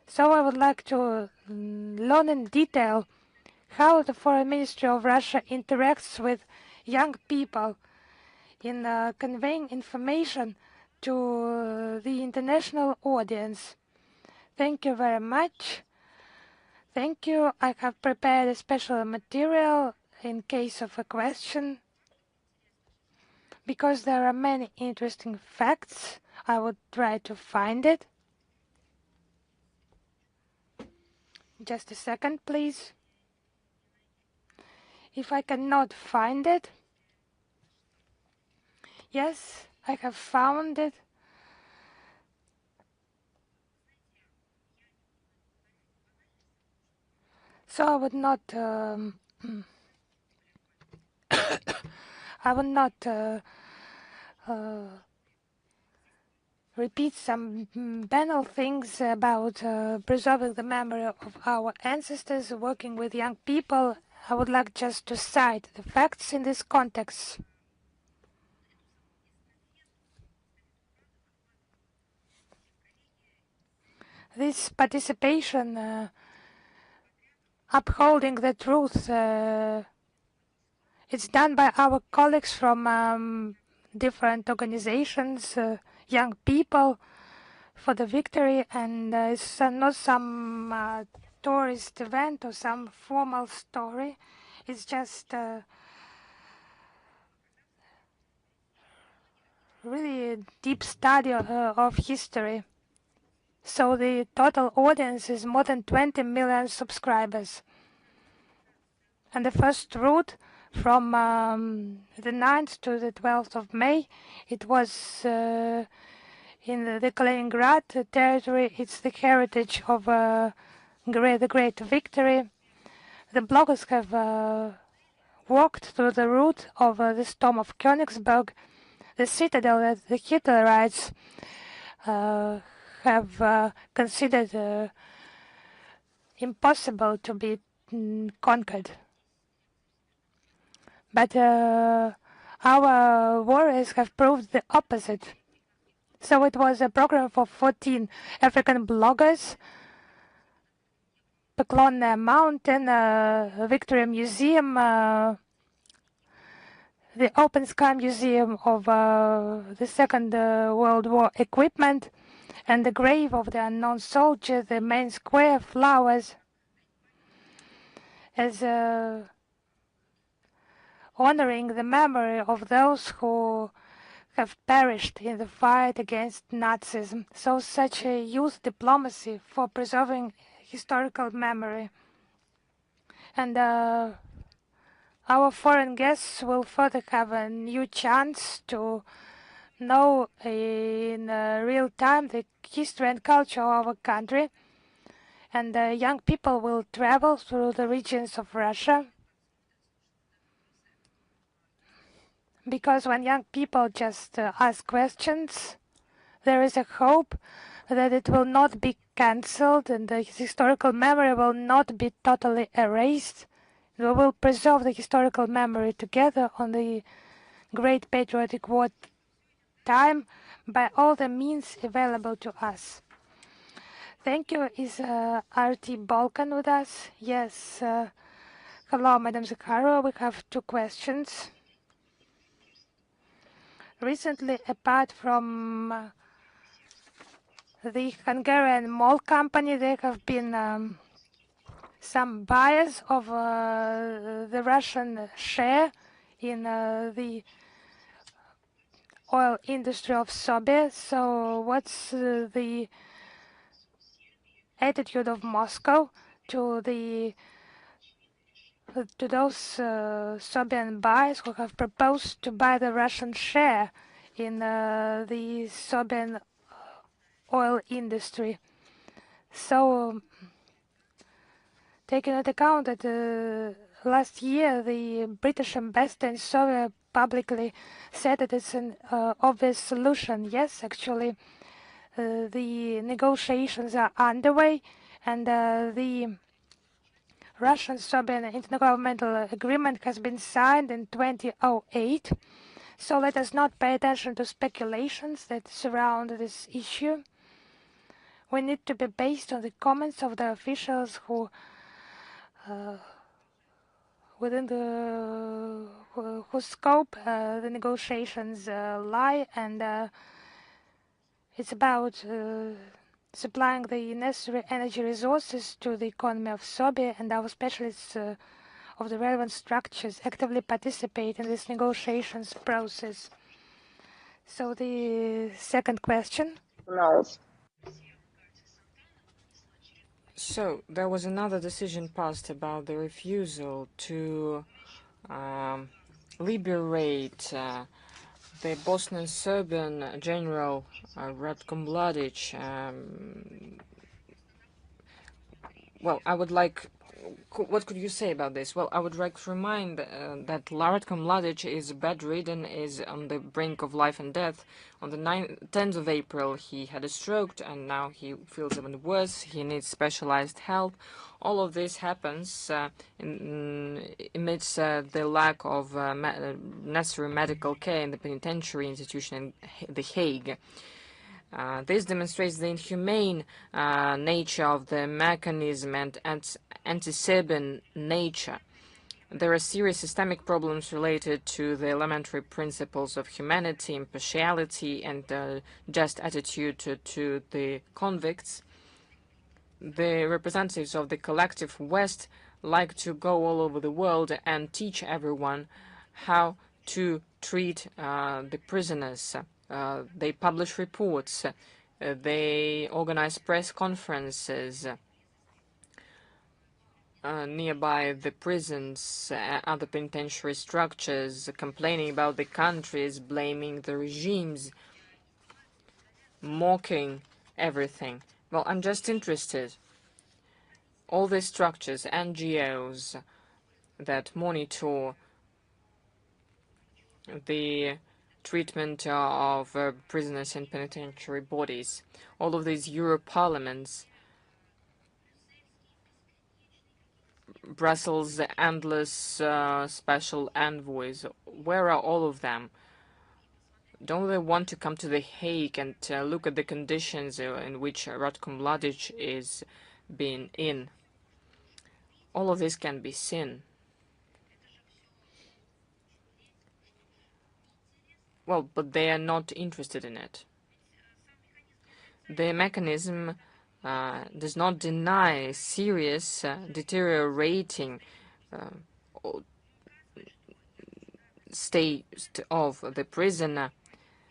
So I would like to learn in detail how the Foreign Ministry of Russia interacts with young people in conveying information to the international audience. Thank you very much. Thank you. I have prepared a special material in case of a question. Because there are many interesting facts, I would try to find it. Just a second, please. if I cannot find it. Yes, I have found it. So I would not repeat some banal things about preserving the memory of our ancestors, working with young people. I would like just to cite the facts in this context. This participation, upholding the truth, it's done by our colleagues from different organizations, young people for the victory, and it's not some tourist event or some formal story. It's just really a deep study of history. So the total audience is more than 20 million subscribers. And the first route from the 9th to the 12th of May, it was in the Kaliningrad territory. It's the heritage of the Great Victory. The bloggers have walked through the route of the storm of Königsberg, the citadel that the Hitlerites have considered impossible to be conquered. But our warriors have proved the opposite. So it was a program for 14 African bloggers, Poklonная Mountain, Victoria Museum, the Open Sky Museum of the Second World War equipment, and the grave of the unknown soldier, the main square, flowers, as honoring the memory of those who have perished in the fight against Nazism. So such a youth diplomacy for preserving historical memory. And our foreign guests will further have a new chance to know in real time the history and culture of our country. And young people will travel through the regions of Russia. Because when young people just ask questions, there is a hope that it will not be cancelled and the historical memory will not be totally erased. We will preserve the historical memory together on the Great Patriotic War time by all the means available to us. Thank you. Is R.T. Balkan with us? Yes. Hello, Madam Zakharova. We have two questions. Recently, apart from the Hungarian mall company, there have been some buyers of the Russian share in the oil industry of Sobe. So what's the attitude of Moscow to those Soviet buyers who have proposed to buy the Russian share in the Soviet oil industry? So taking into account that last year the British ambassador in Soviet publicly said that it's an obvious solution. Yes, actually, the negotiations are underway, and the Russian-Soviet intergovernmental agreement has been signed in 2008. So let us not pay attention to speculations that surround this issue. We need to be based on the comments of the officials who within the whose scope the negotiations lie, and it's about supplying the necessary energy resources to the economy of Sobe, and our specialists of the relevant structures actively participate in this negotiations process. So the second question. So there was another decision passed about the refusal to liberate the Bosnian Serbian general Ratko Mladic. Well, I would like, what could you say about this? Well, I would like to remind that Ratko Mladic is bedridden, is on the brink of life and death. On the 10th of April, he had a stroke, and now he feels even worse. He needs specialized help. All of this happens amidst the lack of necessary medical care in the penitentiary institution in The Hague. This demonstrates the inhumane nature of the mechanism and anti-Serbian nature. There are serious systemic problems related to the elementary principles of humanity, impartiality, and just attitude to the convicts. The representatives of the collective West like to go all over the world and teach everyone how to treat the prisoners. They publish reports. They organize press conferences nearby the prisons, other penitentiary structures, complaining about the countries, blaming the regimes, mocking everything. Well, I'm just interested. All these structures, NGOs that monitor the treatment of prisoners in penitentiary bodies, all of these Euro parliaments, Brussels endless special envoys, where are all of them? Don't they want to come to The Hague and look at the conditions in which Ratko Mladic is being in? All of this can be seen. Well, but they are not interested in it. The mechanism does not deny serious deteriorating state of the prisoner,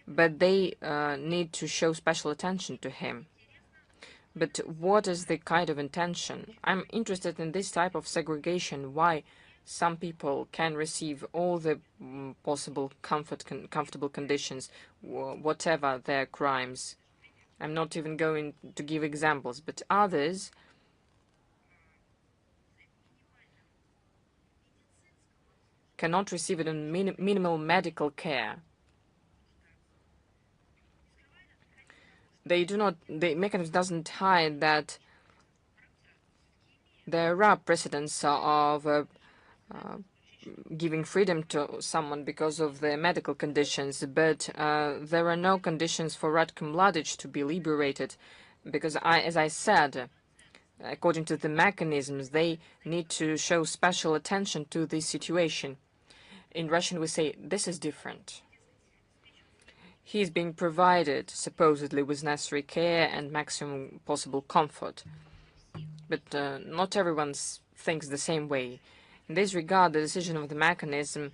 but they need to show special attention to him. But what is the kind of intention? I'm interested in this type of segregation, why some people can receive all the possible comfortable conditions, whatever their crimes. I'm not even going to give examples, but others cannot receive even minimal medical care. The mechanism doesn't hide that there are precedents of giving freedom to someone because of their medical conditions, but there are no conditions for Ratko Mladic to be liberated, because as I said, according to the mechanisms, they need to show special attention to this situation. In Russian, we say, this is different. He is being provided, supposedly, with necessary care and maximum possible comfort. But not everyone thinks the same way. In this regard, the decision of the mechanism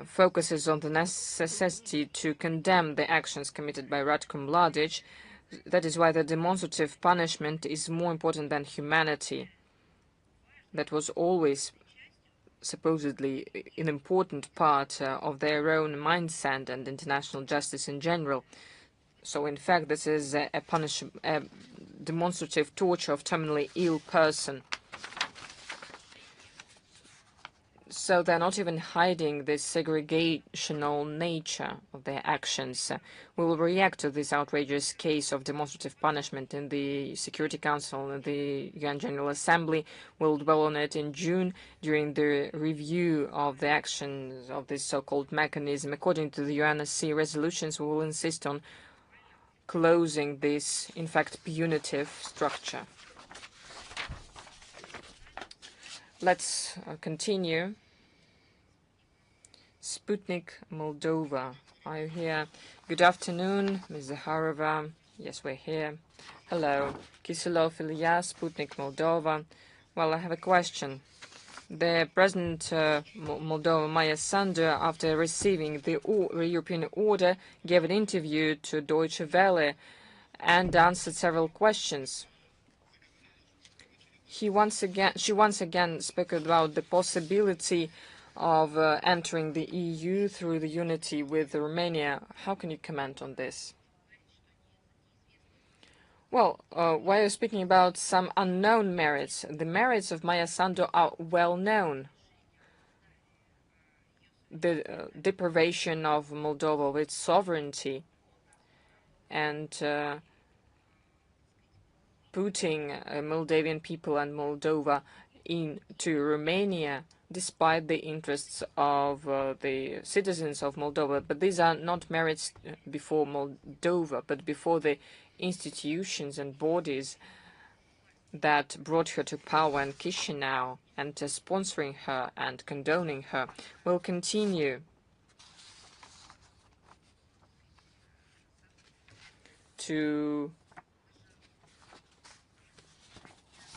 focuses on the necessity to condemn the actions committed by Ratko Mladic. That is why the demonstrative punishment is more important than humanity. That was always supposedly an important part of their own mindset and international justice in general. So in fact, this is a demonstrative torture of terminally ill person. So they're not even hiding this segregational nature of their actions. We will react to this outrageous case of demonstrative punishment in the Security Council and the UN General Assembly. We'll dwell on it in June during the review of the actions of this so-called mechanism. According to the UNSC resolutions, we will insist on closing this, in fact, punitive structure. Let's continue. Sputnik, Moldova. Are you here? Good afternoon, Ms. Zakharova. Yes, we're here. Hello. Kisilov Ilya, Sputnik, Moldova. Well, I have a question. The President of Moldova, Maya Sandu, after receiving the European order, gave an interview to Deutsche Welle and answered several questions. She once again spoke about the possibility of entering the EU through the unity with Romania. How can you comment on this? Well, while you're speaking about some unknown merits, the merits of Maya Sandu are well known. The deprivation of Moldova of its sovereignty and putting Moldavian people and Moldova into Romania despite the interests of the citizens of Moldova. But these are not merits before Moldova, but before the institutions and bodies that brought her to power in Chisinau, and sponsoring her and condoning her will continue to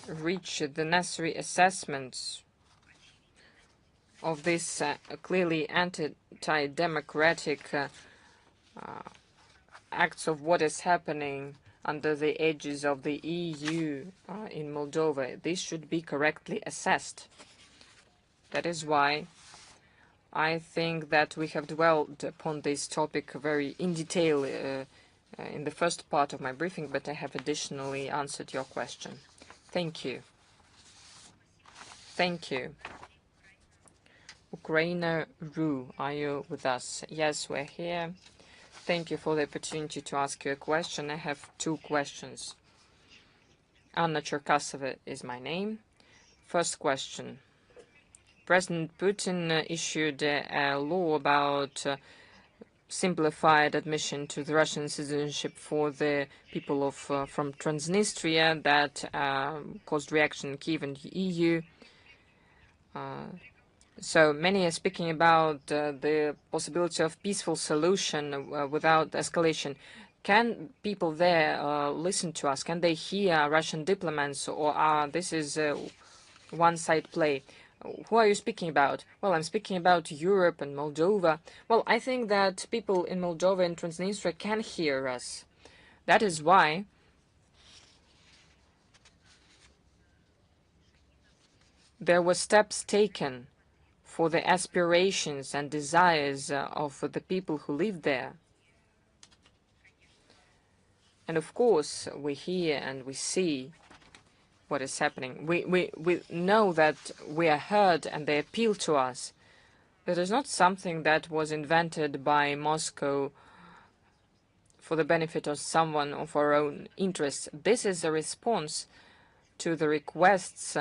reach the necessary assessments of this clearly anti-democratic acts of what is happening under the edges of the EU in Moldova. This should be correctly assessed. That is why I think that we have dwelled upon this topic very in detail in the first part of my briefing, but I have additionally answered your question. Thank you. Thank you. Ukraina Ru, are you with us? Yes, we're here. Thank you for the opportunity to ask you a question. I have two questions. Anna Cherkasova is my name. First question. President Putin issued a law about simplified admission to the Russian citizenship for the people of from Transnistria that caused reaction in Kiev and the EU. So many are speaking about the possibility of peaceful solution without escalation. Can people there listen to us? Can they hear Russian diplomats, or this is one-side play? Who are you speaking about? Well, I'm speaking about Europe and Moldova. Well, I think that people in Moldova and Transnistria can hear us. That is why there were steps taken for the aspirations and desires of the people who live there. And of course, we hear and we see what is happening. We know that we are heard and they appeal to us. That is not something that was invented by Moscow for the benefit of someone of our own interests. This is a response to the requests,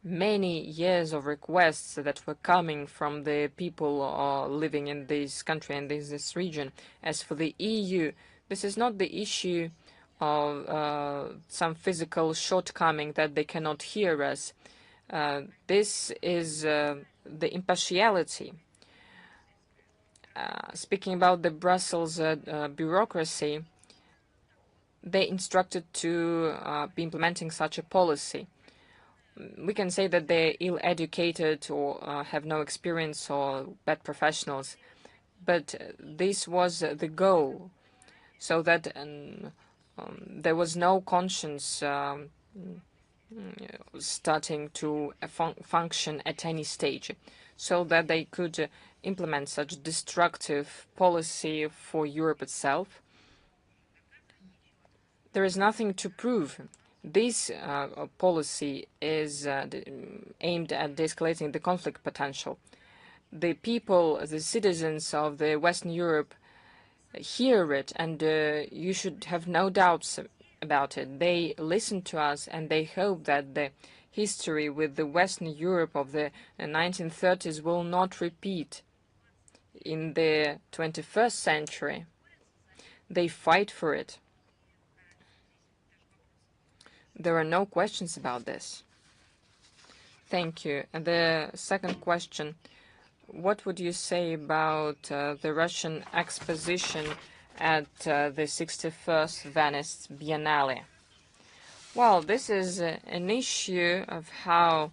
many years of requests that were coming from the people living in this country and this region. As for the EU, this is not the issue of some physical shortcoming that they cannot hear us. This is the impartiality. Speaking about the Brussels bureaucracy, they instructed to be implementing such a policy. We can say that they're ill-educated or have no experience or bad professionals, but this was the goal, so that there was no conscience starting to function at any stage, so that they could implement such destructive policy for Europe itself. There is nothing to prove. This policy is aimed at de-escalating the conflict potential. The people, the citizens of the Western Europe hear it, and you should have no doubts about it. They listen to us, and they hope that the history with the Western Europe of the 1930s will not repeat in the 21st century. They fight for it. There are no questions about this. Thank you. And the second question, what would you say about the Russian exposition at the 61st Venice Biennale? Well, this is an issue of how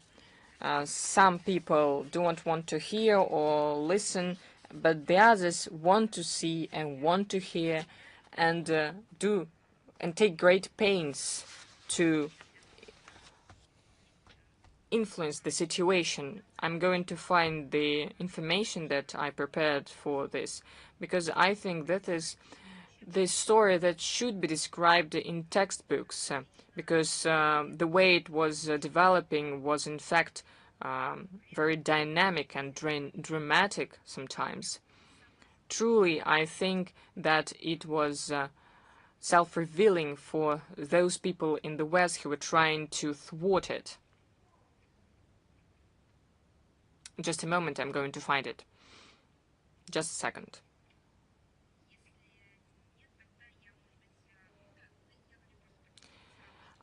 some people don't want to hear or listen, but the others want to see and want to hear, and do and take great pains to influenced the situation. I'm going to find the information that I prepared for this, because I think that is the story that should be described in textbooks, because the way it was developing was in fact very dynamic and dramatic sometimes. Truly, I think that it was self-revealing for those people in the West who were trying to thwart it. Just a moment, I'm going to find it. Just a second.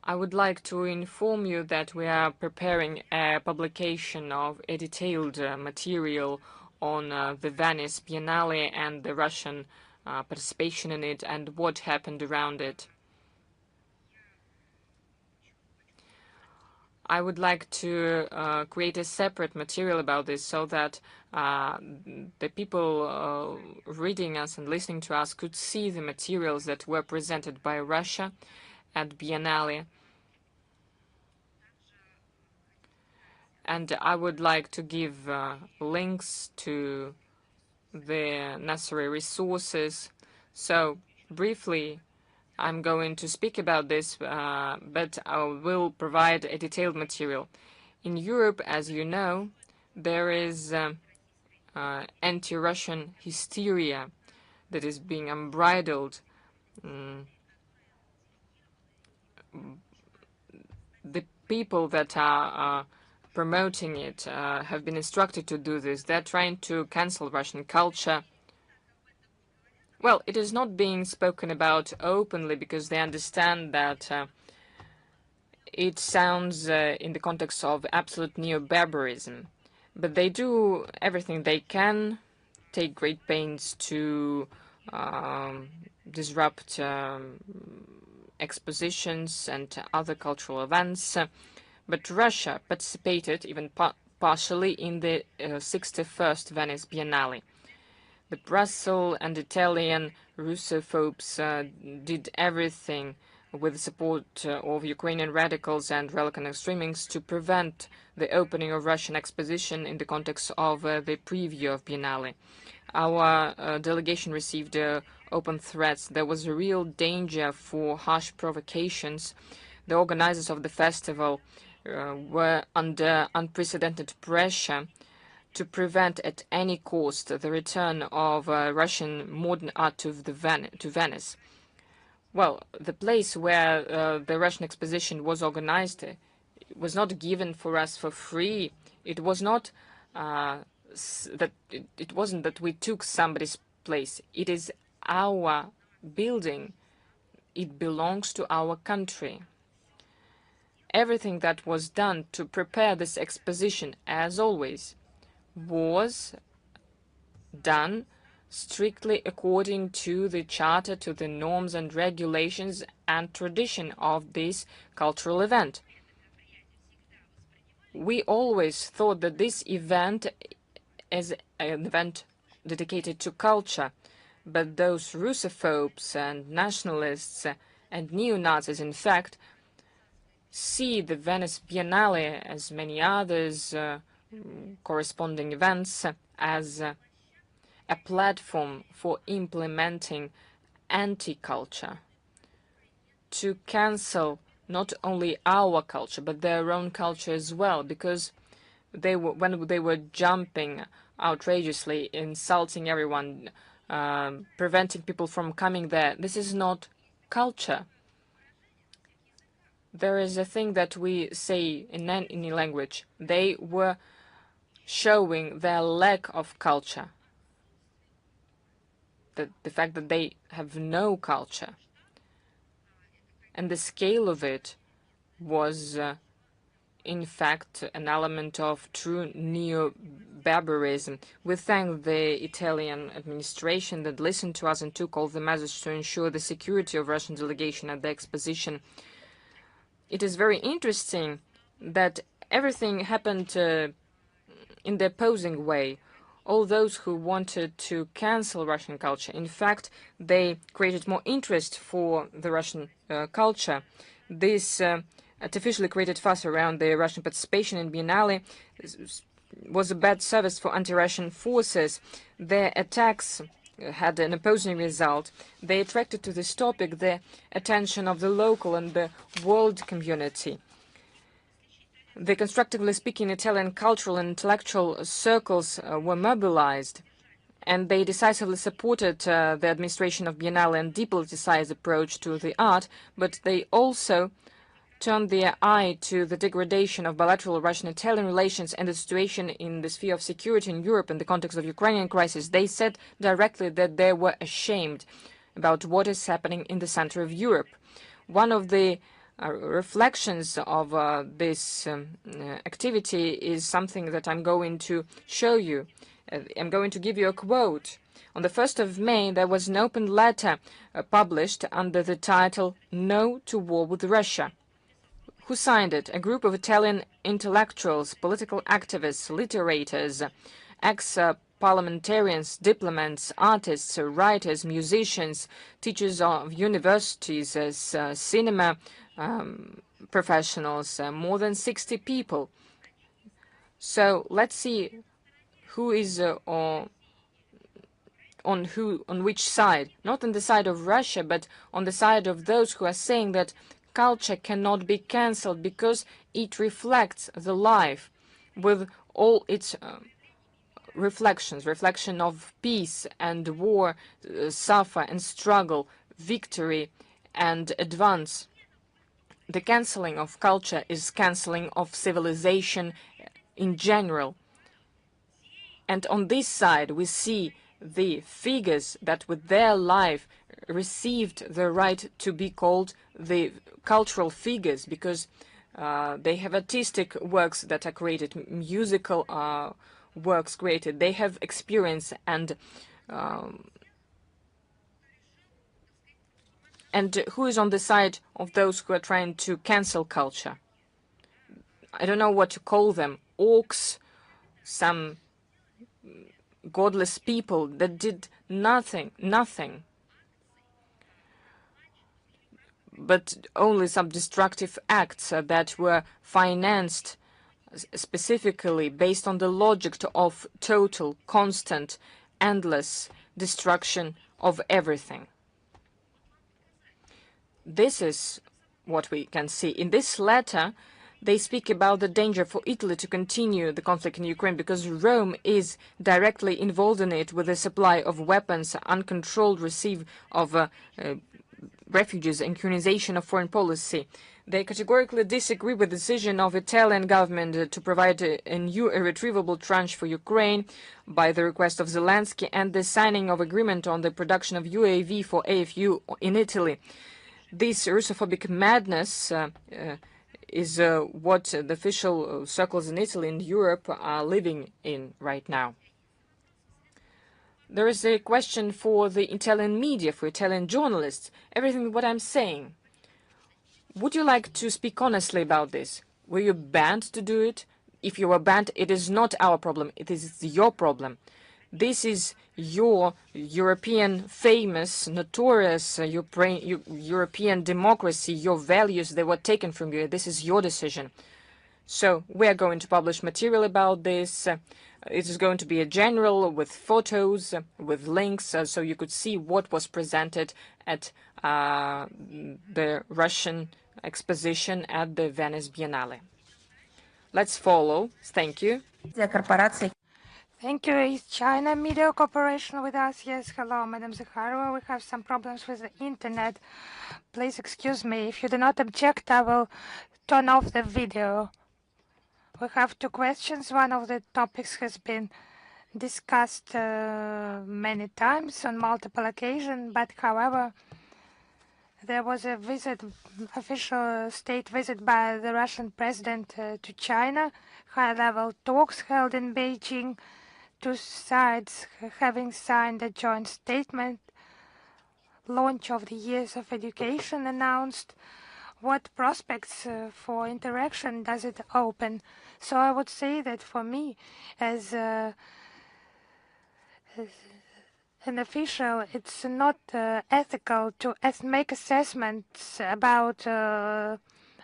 I would like to inform you that we are preparing a publication of a detailed material on the Venice Biennale and the Russian participation in it and what happened around it. I would like to create a separate material about this so that the people reading us and listening to us could see the materials that were presented by Russia at Biennale. And I would like to give links to the necessary resources. So briefly, I'm going to speak about this, but I will provide a detailed material. In Europe, as you know, there is anti-Russian hysteria that is being unbridled. The people that are promoting it have been instructed to do this. They're trying to cancel Russian culture. Well, it is not being spoken about openly because they understand that it sounds in the context of absolute neo-barbarism. But they do everything they can, take great pains to disrupt expositions and other cultural events. But Russia participated, even partially, in the 61st Venice Biennale. The Brussels and Italian Russophobes did everything with the support of Ukrainian radicals and religious extremists to prevent the opening of Russian exposition in the context of the preview of Biennale. Our delegation received open threats. There was a real danger for harsh provocations. The organizers of the festival were under unprecedented pressure to prevent at any cost the return of Russian modern art to Venice. Well, the place where the Russian exposition was organized was not given for us for free. It was not it wasn't that we took somebody's place. It is our building. It belongs to our country. Everything that was done to prepare this exposition, as always, was done strictly according to the charter, to the norms and regulations and tradition of this cultural event. We always thought that this event is an event dedicated to culture, but those Russophobes and nationalists and neo-Nazis, in fact, see the Venice Biennale, as many others corresponding events, as a platform for implementing anti-culture, to cancel not only our culture, but their own culture as well, because when they were jumping outrageously, insulting everyone, preventing people from coming there, this is not culture. There is a thing that we say in any language. They were showing their lack of culture, the fact that they have no culture. And the scale of it was, in fact, an element of true neo-barbarism. We thank the Italian administration that listened to us and took all the measures to ensure the security of Russian delegation at the exposition. It is very interesting that everything happened in the opposing way. All those who wanted to cancel Russian culture, in fact, they created more interest for the Russian culture. This artificially created fuss around the Russian participation in Biennale was a bad service for anti-Russian forces. Their attacks had an opposing result. They attracted to this topic the attention of the local and the world community. The constructively speaking Italian cultural and intellectual circles were mobilized, and they decisively supported the administration of Biennale and depoliticized approach to the art, but they also turned their eye to the degradation of bilateral Russian-Italian relations and the situation in the sphere of security in Europe in the context of Ukrainian crisis. They said directly that they were ashamed about what is happening in the center of Europe. One of the reflections of this activity is something that I'm going to show you. I'm going to give you a quote. On the 1st of May, there was an open letter published under the title "No to War with Russia." Who signed it? A group of Italian intellectuals, political activists, literators, ex-parliamentarians, diplomats, artists, writers, musicians, teachers of universities, cinema professionals, more than 60 people. So let's see who is on which side. Not on the side of Russia, but on the side of those who are saying that culture cannot be cancelled because it reflects the life with all its reflection of peace and war, suffer and struggle, victory and advance. The cancelling of culture is cancelling of civilization in general. And on this side, we see the figures that with their life received the right to be called the cultural figures because they have artistic works that are created, musical works created. They have experience and who is on the side of those who are trying to cancel culture? I don't know what to call them. Orcs, some godless people that did nothing, but only some destructive acts that were financed specifically based on the logic of total, constant, endless destruction of everything. This is what we can see. In this letter, they speak about the danger for Italy to continue the conflict in Ukraine because Rome is directly involved in it with the supply of weapons, uncontrolled receipt of refugees, and Ukrainization of foreign policy. They categorically disagree with the decision of Italian government to provide a new irretrievable tranche for Ukraine by the request of Zelensky and the signing of agreement on the production of UAV for AFU in Italy. This Russophobic madness is what the official circles in Italy and Europe are living in right now. There is a question for the Italian media, for Italian journalists. Everything what I'm saying. Would you like to speak honestly about this? Were you banned to do it? If you were banned, it is not our problem. It is your problem. This is your European famous, notorious European democracy, your values, they were taken from you. This is your decision. So we are going to publish material about this. It is going to be a general with photos, with links, so you could see what was presented at the Russian exposition at the Venice Biennale. Let's follow. Thank you. Thank you. Is China Media Corporation with us? Yes, hello, Madam Zakharova. We have some problems with the internet. Please excuse me. If you do not object, I will turn off the video. We have two questions. One of the topics has been discussed many times on multiple occasions, but however, there was a visit, official state visit by the Russian president to China, high-level talks held in Beijing, two sides having signed a joint statement, launch of the years of education announced. What prospects for interaction does it open? So I would say that for me, as an official, it's not ethical to make assessments about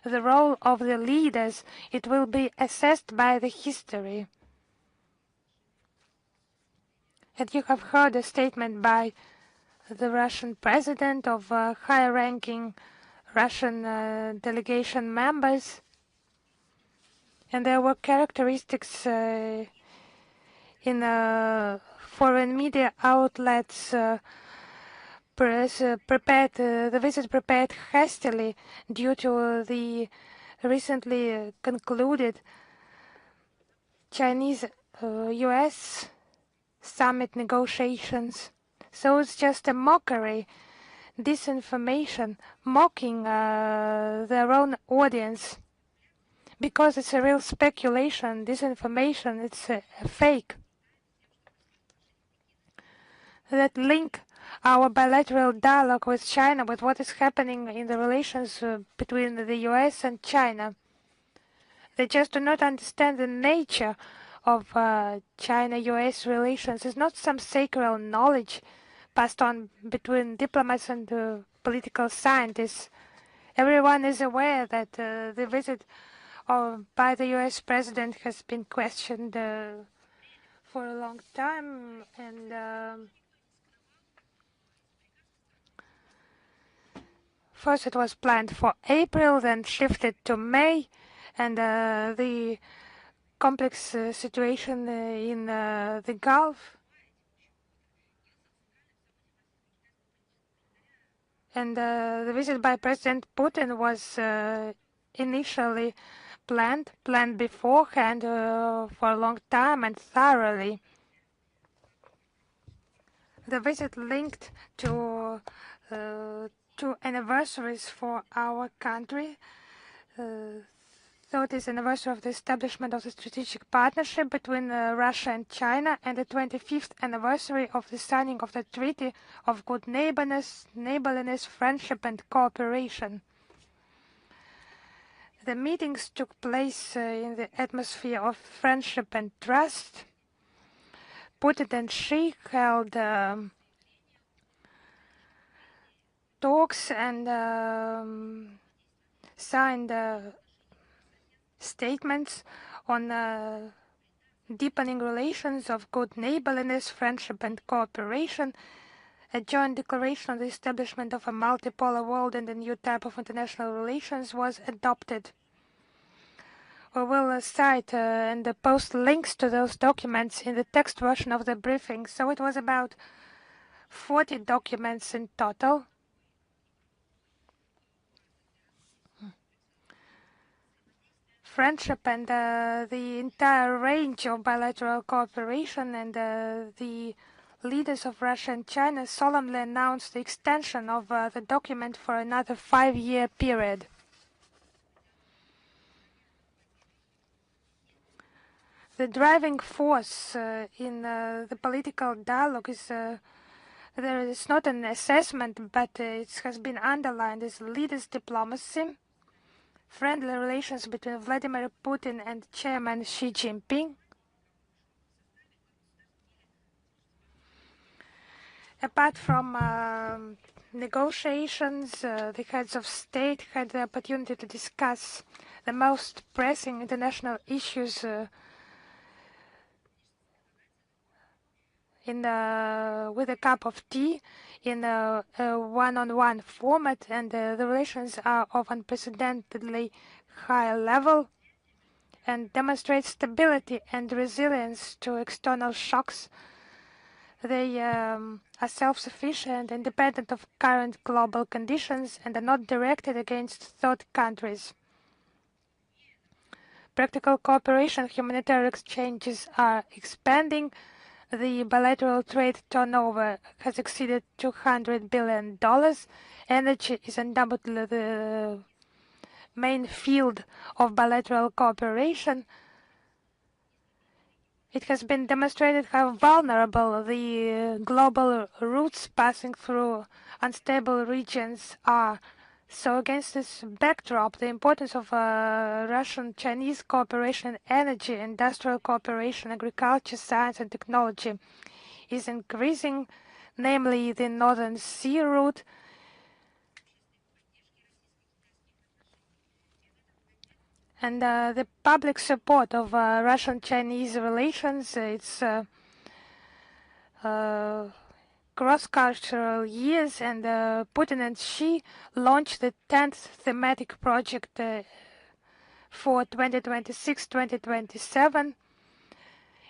the role of the leaders. It will be assessed by the history. And you have heard a statement by the Russian president of high-ranking Russian delegation members. And there were characteristics in foreign media outlets prepared the visit prepared hastily due to the recently concluded Chinese US summit negotiations. So it's just a mockery, disinformation, mocking their own audience. Because it's a real speculation, disinformation, it's a fake. That link our bilateral dialogue with China with what is happening in the relations between the US and China. They just do not understand the nature of China-US relations. It's not some sacred knowledge passed on between diplomats and political scientists. Everyone is aware that the visit by the US president has been questioned for a long time, and first it was planned for April, then shifted to May, and the complex situation in the Gulf and the visit by President Putin was initially planned beforehand for a long time and thoroughly. The visit linked to 2 anniversaries for our country. 30th anniversary of the establishment of the strategic partnership between Russia and China, and the 25th anniversary of the signing of the Treaty of Good Neighborliness, Friendship and Cooperation. The meetings took place in the atmosphere of friendship and trust. Putin and Xi held talks and signed statements on deepening relations of good neighborliness, friendship and cooperation. A joint declaration on the establishment of a multipolar world and a new type of international relations was adopted. We will cite and post links to those documents in the text version of the briefing. So it was about 40 documents in total. Friendship and the entire range of bilateral cooperation, and the leaders of Russia and China solemnly announced the extension of the document for another 5-year period. The driving force in the political dialogue is there is not an assessment, but it has been underlined as leaders' diplomacy, friendly relations between Vladimir Putin and Chairman Xi Jinping, apart from negotiations, the heads of state had the opportunity to discuss the most pressing international issues with a cup of tea in a one-on-one format, and the relations are of unprecedentedly high level and demonstrate stability and resilience to external shocks. They are self-sufficient, independent of current global conditions, and are not directed against third countries. Practical cooperation, humanitarian exchanges are expanding. The bilateral trade turnover has exceeded $200 billion. Energy is undoubtedly the main field of bilateral cooperation. It has been demonstrated how vulnerable the global routes passing through unstable regions are. So against this backdrop, the importance of Russian-Chinese cooperation in energy, industrial cooperation, agriculture, science and technology is increasing, namely the Northern Sea route And the public support of Russian-Chinese relations, it's cross-cultural years, and Putin and Xi launched the 10th thematic project for 2026-2027.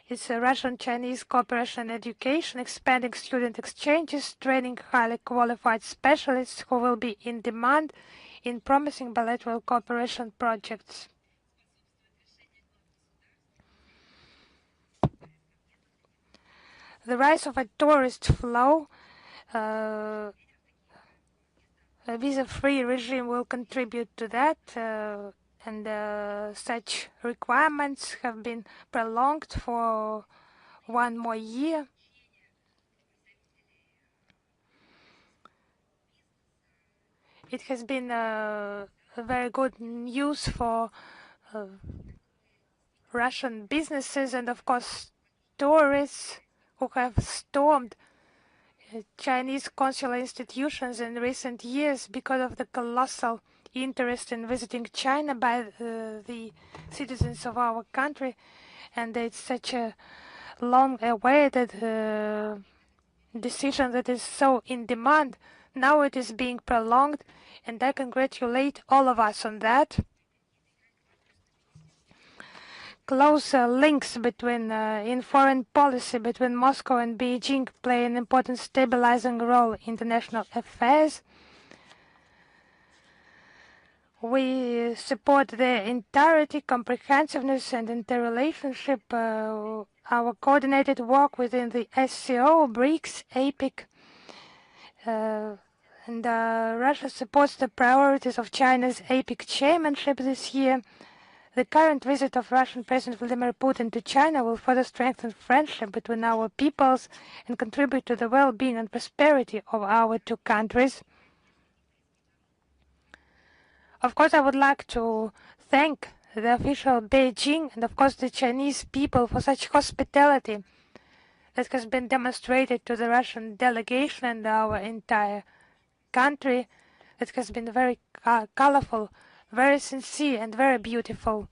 It's a Russian-Chinese cooperation and education, expanding student exchanges, training highly qualified specialists who will be in demand in promising bilateral cooperation projects. The rise of a tourist flow, a visa-free regime will contribute to that, and such requirements have been prolonged for 1 more year. It has been a very good news for Russian businesses and, of course, tourists who have stormed Chinese consular institutions in recent years because of the colossal interest in visiting China by the citizens of our country. And it's such a long-awaited decision that is so in demand. Now it is being prolonged, and I congratulate all of us on that. Close links between in foreign policy between Moscow and Beijing play an important stabilizing role in international affairs. We support the entirety, comprehensiveness, and interrelationship. Our coordinated work within the SCO, BRICS, APEC, and Russia supports the priorities of China's APEC chairmanship this year. The current visit of Russian President Vladimir Putin to China will further strengthen friendship between our peoples and contribute to the well-being and prosperity of our two countries. Of course, I would like to thank the official Beijing and, of course, the Chinese people for such hospitality that has been demonstrated to the Russian delegation and our entire country. It has been very colorful, very sincere, and very beautiful.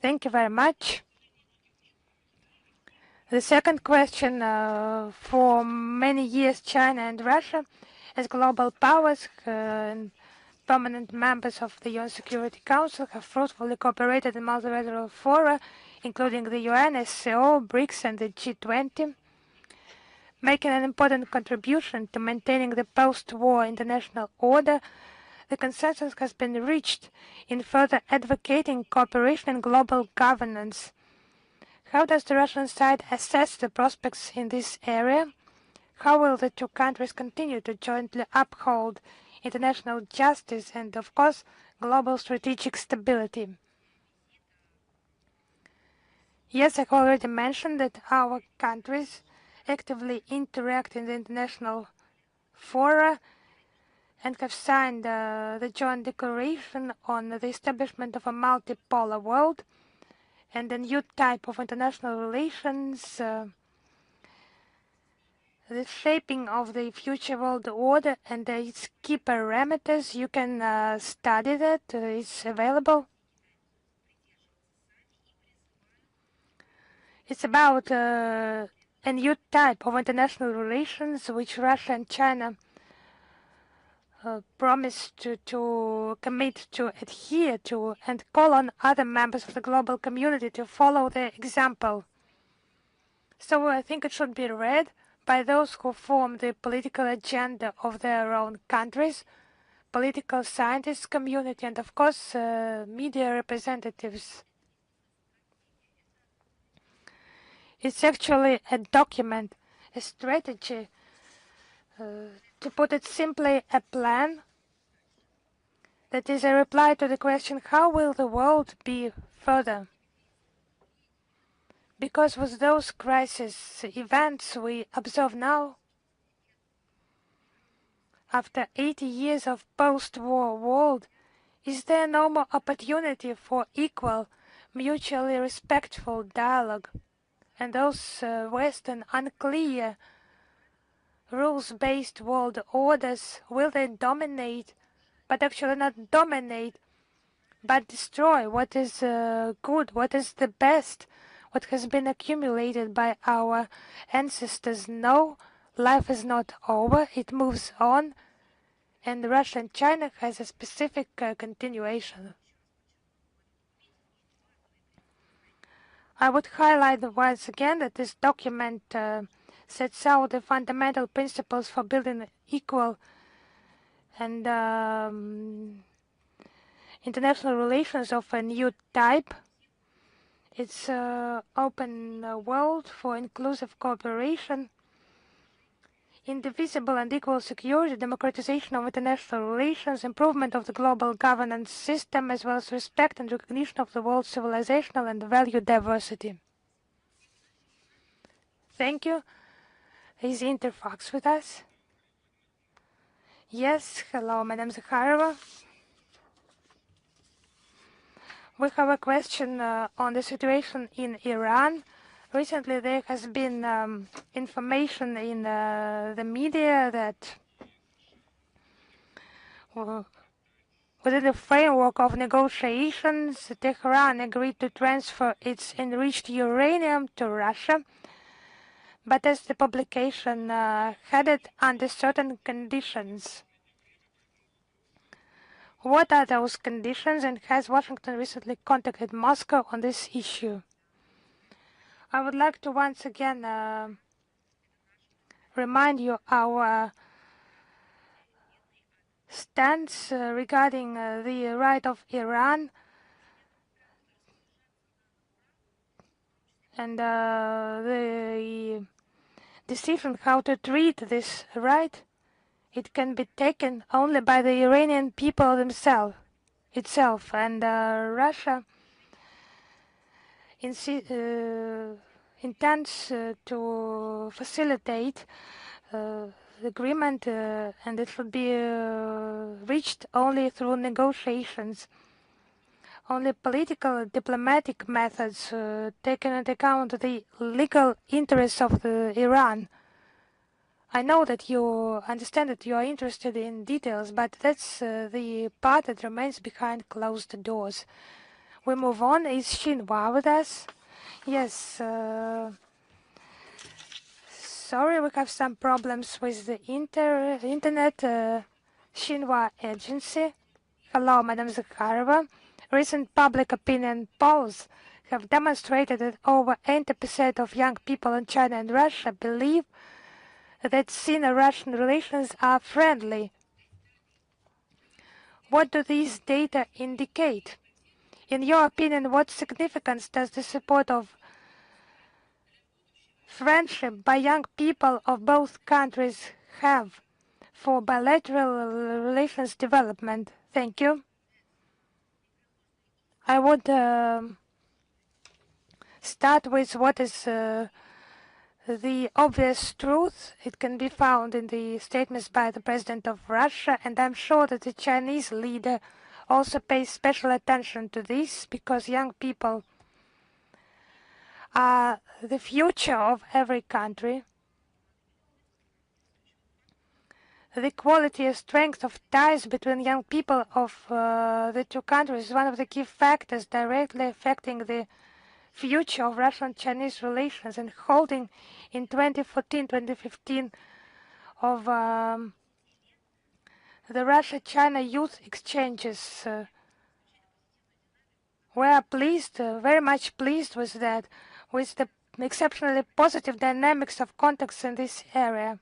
Thank you very much. The second question, for many years, China and Russia, as global powers and permanent members of the UN Security Council, have fruitfully cooperated in multilateral fora, including the UN, SCO, BRICS, and the G20, making an important contribution to maintaining the post-war international order. The consensus has been reached in further advocating cooperation and global governance. How does the Russian side assess the prospects in this area? How will the two countries continue to jointly uphold international justice and, of course, global strategic stability? Yes, I already mentioned that our countries actively interact in the international fora and have signed the joint declaration on the establishment of a multipolar world and a new type of international relations, the shaping of the future world order and its key parameters. You can study that. It's available. It's about a new type of international relations which Russia and China promise to commit to adhere to and call on other members of the global community to follow their example. So I think it should be read by those who form the political agenda of their own countries, political scientists community, and of course media representatives. It's actually a document, a strategy, to put it simply, a plan that is a reply to the question, how will the world be further? Because with those crisis events we observe now, after 80 years of post-war world, is there no more opportunity for equal, mutually respectful dialogue? And those Western unclear rules-based world orders, will they dominate, but actually not dominate, but destroy what is good, what is the best, what has been accumulated by our ancestors. No, life is not over, it moves on, and Russia and China has a specific continuation. I would highlight once again that this document sets out the fundamental principles for building equal and international relations of a new type. It's an open world for inclusive cooperation, indivisible and equal security, democratization of international relations, improvement of the global governance system, as well as respect and recognition of the world's civilizational and value diversity. Thank you. Is Interfax with us? Yes, hello, Madam Zakharova. We have a question on the situation in Iran. Recently, there has been information in the media that within the framework of negotiations, Tehran agreed to transfer its enriched uranium to Russia, but as the publication had it under certain conditions. What are those conditions, and has Washington recently contacted Moscow on this issue? I would like to once again remind you our stance regarding the right of Iran and the decision how to treat this right. It can be taken only by the Iranian people themselves, and Russia intends to facilitate the agreement, and it should be reached only through negotiations. Only political, diplomatic methods taking into account the legal interests of Iran. I know that you understand that you are interested in details, but that's the part that remains behind closed doors. We move on. Is Xinhua with us? Yes. Sorry, we have some problems with the internet. Xinhua agency. Hello, Madam Zakharova. Recent public opinion polls have demonstrated that over 80% of young people in China and Russia believe that Sino-Russian relations are friendly. What do these data indicate? In your opinion, what significance does the support of friendship by young people of both countries have for bilateral relations development? Thank you. I would start with what is the obvious truth. It can be found in the statements by the President of Russia, and I'm sure that the Chinese leader also pays special attention to this, because young people are the future of every country. The quality and strength of ties between young people of the two countries is one of the key factors directly affecting the future of Russian-Chinese relations, and holding in 2014-2015 of the Russia-China youth exchanges. We are pleased, very much pleased with that, with the exceptionally positive dynamics of contacts in this area.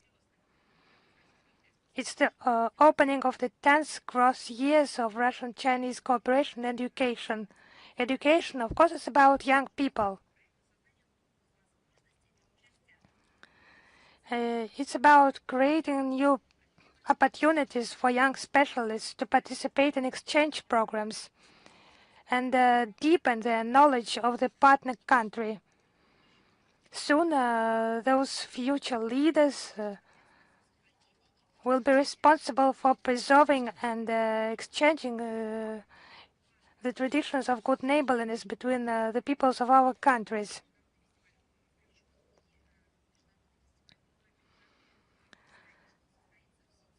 It's the opening of the 10th gross years of Russian-Chinese cooperation and education. Education, of course, is about young people. It's about creating new opportunities for young specialists to participate in exchange programs and deepen their knowledge of the partner country. Soon, those future leaders will be responsible for preserving and exchanging the traditions of good neighborliness between the peoples of our countries.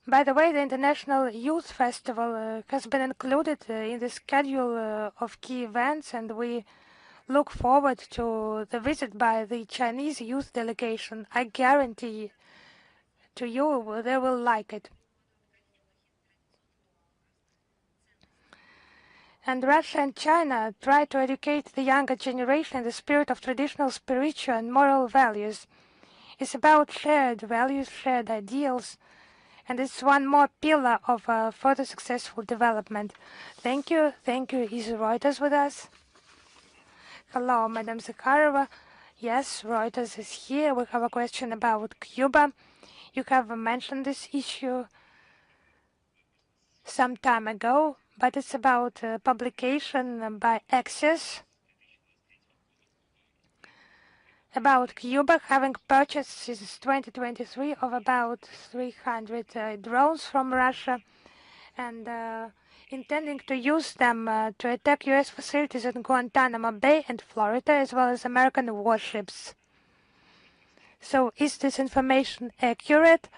By the way, the International Youth Festival has been included in the schedule of key events, and we look forward to the visit by the Chinese youth delegation. I guarantee to you they will like it. And Russia and China try to educate the younger generation in the spirit of traditional spiritual and moral values. It's about shared values, shared ideals, and it's one more pillar of further successful development. Thank you. Thank you. Is Reuters with us? Hello, Madam Zakharova. Yes, Reuters is here. We have a question about Cuba. You have mentioned this issue some time ago, but it's about publication by Nexus about Cuba having purchased since 2023 of about 300 drones from Russia and intending to use them to attack U.S. facilities in Guantanamo Bay and Florida, as well as American warships. So is this information accurate?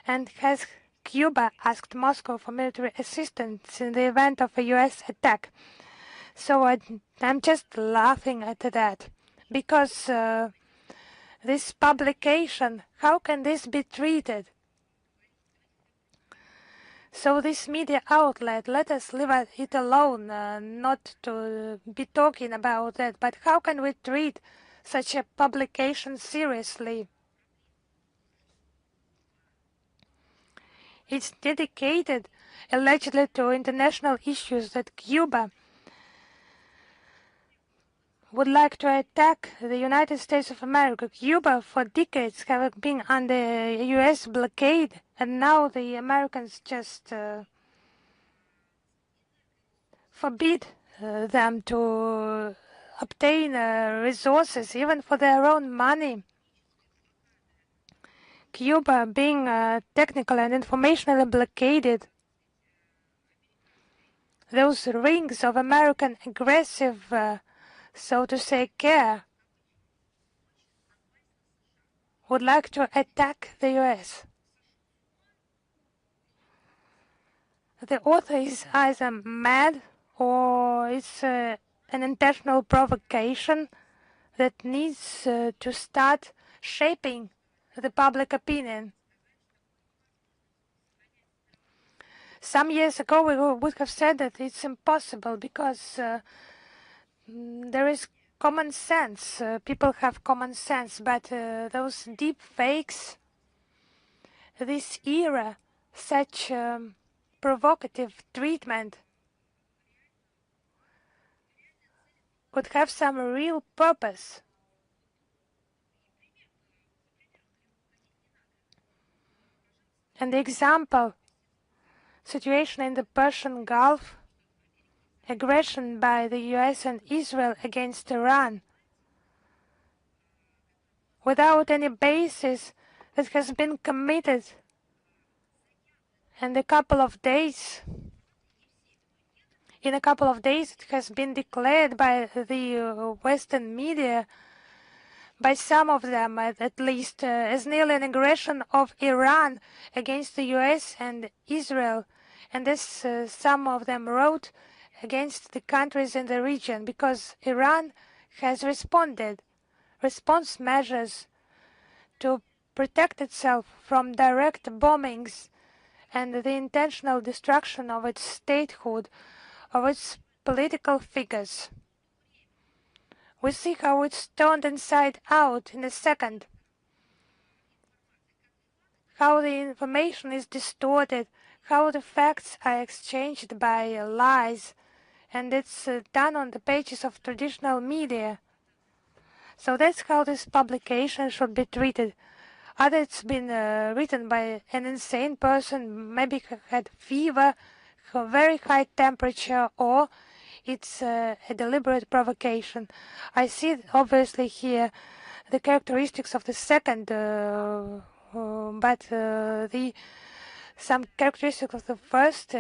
And has Cuba asked Moscow for military assistance in the event of a U.S. attack? So I'm just laughing at that, because this publication, how can this be treated? So this media outlet, let us leave it alone, not to be talking about that, but how can we treat such a publication seriously? It's dedicated allegedly to international issues that Cuba would like to attack the United States of America. Cuba for decades have been under U.S. blockade, and now the Americans just forbid them to obtain resources, even for their own money. Cuba being technically and informationally blockaded, those rings of American aggressive, so to say, care would like to attack the U.S. The author is either mad or it's an intentional provocation that needs to start shaping the public opinion. Some years ago we would have said that it's impossible because there is common sense. People have common sense, but those deep fakes, this era, such provocative treatment could have some real purpose. And the example, situation in the Persian Gulf, aggression by the US and Israel against Iran, without any basis that has been committed, and in a couple of days it has been declared by the Western media, by some of them at least, as nearly an aggression of Iran against the US and Israel, and as some of them wrote, against the countries in the region, because Iran has responded, response measures to protect itself from direct bombings and the intentional destruction of its statehood, of its political figures. We see how it's turned inside out in a second, how the information is distorted, how the facts are exchanged by lies, and it's done on the pages of traditional media. So that's how this publication should be treated. Either it's been written by an insane person, maybe had fever, very high temperature, or it's a deliberate provocation. I see obviously here the characteristics of the second, but some characteristics of the first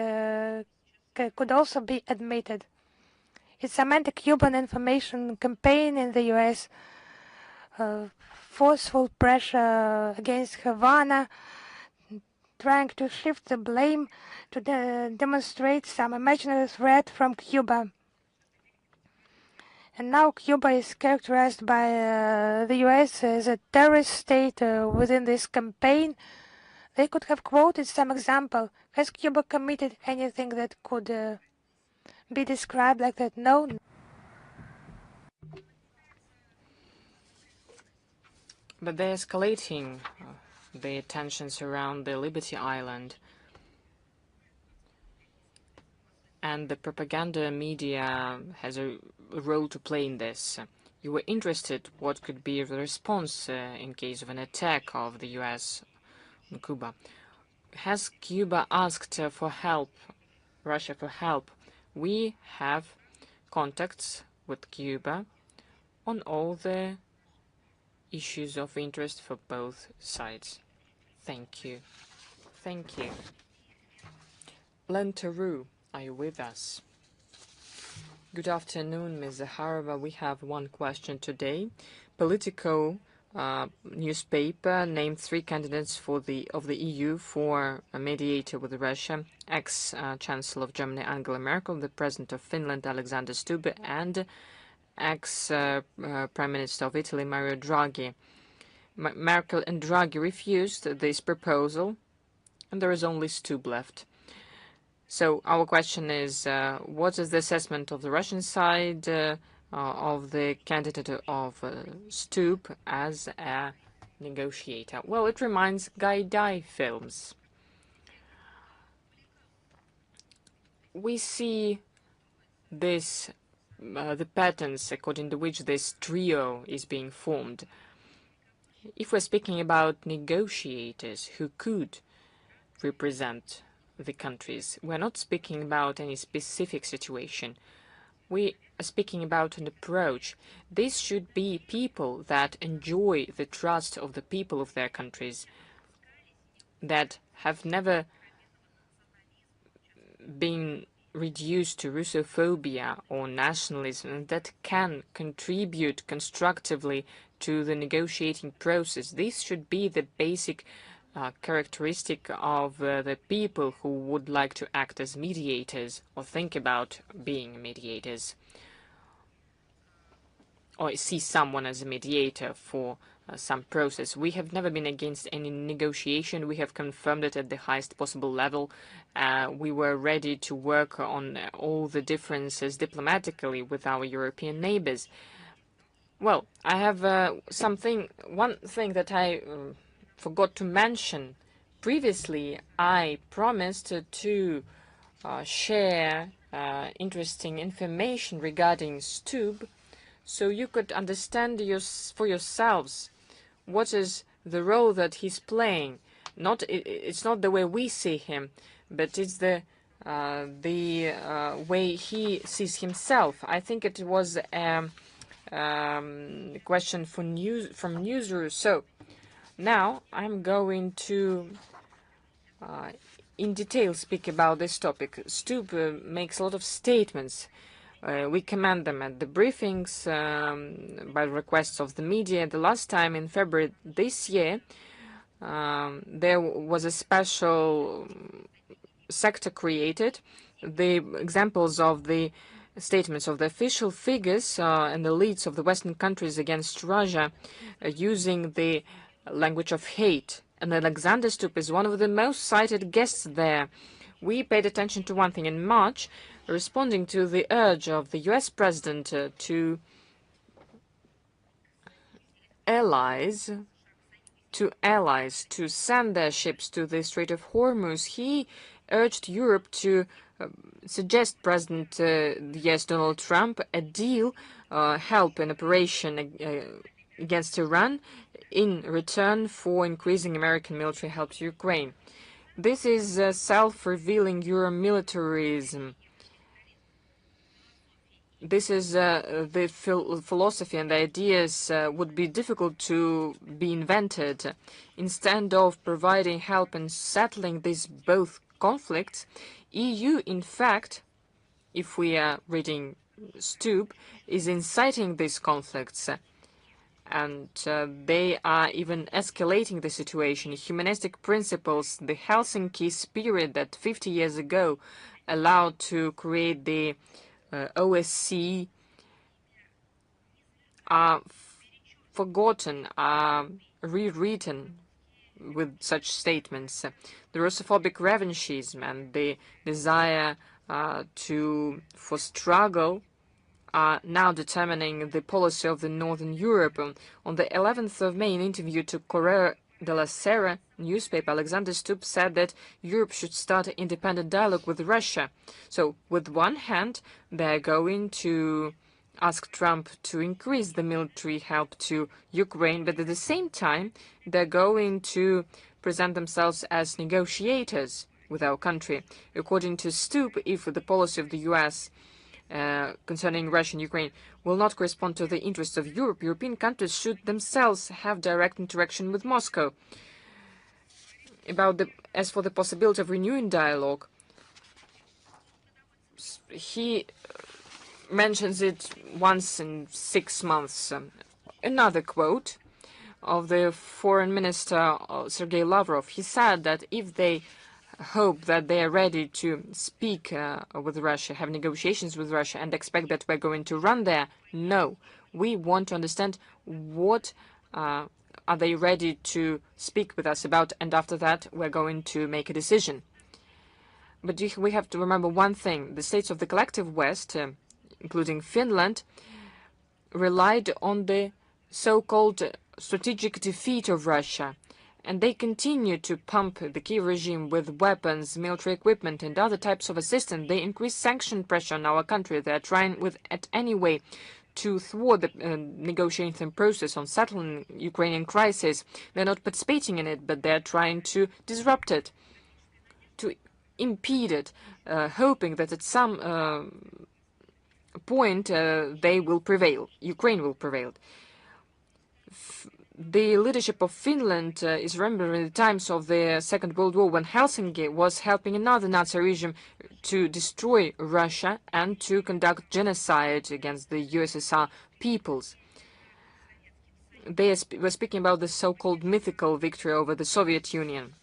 could also be admitted. It's a anti-Cuban information campaign in the U.S., forceful pressure against Havana, trying to shift the blame to demonstrate some imaginary threat from Cuba. And now Cuba is characterized by the US as a terrorist state within this campaign. They could have quoted some example. Has Cuba committed anything that could be described like that? No. But they're escalating the tensions around the Liberty Island. And the propaganda media has a role to play in this. You were interested what could be the response in case of an attack of the US on Cuba. Has Cuba asked for help, Russia for help? We have contacts with Cuba on all the issues of interest for both sides. Thank you. Thank you. Lenteru, are you with us? Good afternoon, Ms. Zakharova. We have one question today. Politico newspaper named 3 candidates of the EU for a mediator with Russia: ex-Chancellor of Germany Angela Merkel, the President of Finland Alexander Stubb, and ex-Prime Minister of Italy Mario Draghi. Merkel and Draghi refused this proposal, and there is only Stubb left. So our question is, what is the assessment of the Russian side of the candidate of Stubb as a negotiator? Well, it reminds Gaidai films. We see this, the patterns according to which this trio is being formed. If we're speaking about negotiators who could represent the countries, we're not speaking about any specific situation. We are speaking about an approach. These should be people that enjoy the trust of the people of their countries, that have never been reduced to Russophobia or nationalism, and that can contribute constructively to the negotiating process. This should be the basic characteristic of the people who would like to act as mediators or think about being mediators or see someone as a mediator for some process. We have never been against any negotiation. We have confirmed it at the highest possible level. We were ready to work on all the differences diplomatically with our European neighbors. Well, I have one thing that I forgot to mention. Previously, I promised to share interesting information regarding Stubb, so you could understand for yourselves what is the role that he's playing. It's not the way we see him, but it's the way he sees himself. I think it was a question from Newsroom. So now I'm going to in detail speak about this topic. Stubb makes a lot of statements. We commend them at the briefings by requests of the media. The last time in February this year, there was a special sector created. The examples of the statements of the official figures and the leads of the Western countries against Russia using the language of hate. And Alexander Stubb is one of the most cited guests there. We paid attention to one thing in March, responding to the urge of the US president to allies to send their ships to the Strait of Hormuz. He urged Europe to suggest President yes, Donald Trump a deal, help an operation against Iran in return for increasing American military help to Ukraine. This is self-revealing Euromilitarism. This is the philosophy and the ideas would be difficult to be invented. Instead of providing help and settling these both conflicts, EU, in fact, if we are reading Stubb, is inciting these conflicts. and they are even escalating the situation. Humanistic principles, the Helsinki spirit that 50 years ago allowed to create the OSCE, are forgotten, are rewritten with such statements. The Russophobic revanchism and the desire for struggle are now determining the policy of the Northern Europe. On the 11th of May, in an interview to Corriere della Sera newspaper, Alexander Stubb said that Europe should start an independent dialogue with Russia. So, with one hand, they're going to ask Trump to increase the military help to Ukraine, but at the same time, they're going to present themselves as negotiators with our country. According to Stubb, if the policy of the U.S. Concerning Russia and Ukraine will not correspond to the interests of Europe, European countries should themselves have direct interaction with Moscow. As for the possibility of renewing dialogue, he mentions it once in 6 months. Another quote of the foreign minister, Sergei Lavrov. He said that if they hope that they are ready to speak with Russia, have negotiations with Russia, and expect that we're going to run there, no. We want to understand what are they ready to speak with us about, and after that we're going to make a decision. But we have to remember one thing. The states of the collective West, including Finland, relied on the so-called strategic defeat of Russia, and they continue to pump the Kiev regime with weapons, military equipment, and other types of assistance. They increase sanction pressure on our country. They are trying at any way to thwart the negotiating process on settling Ukrainian crisis. They're not participating in it, but they're trying to disrupt it, to impede it, hoping that at some point they will prevail. Ukraine will prevail. The leadership of Finland is remembering the times of the Second World War, when Helsinki was helping another Nazi regime to destroy Russia and to conduct genocide against the USSR peoples. They were speaking about the so-called mythical victory over the Soviet Union.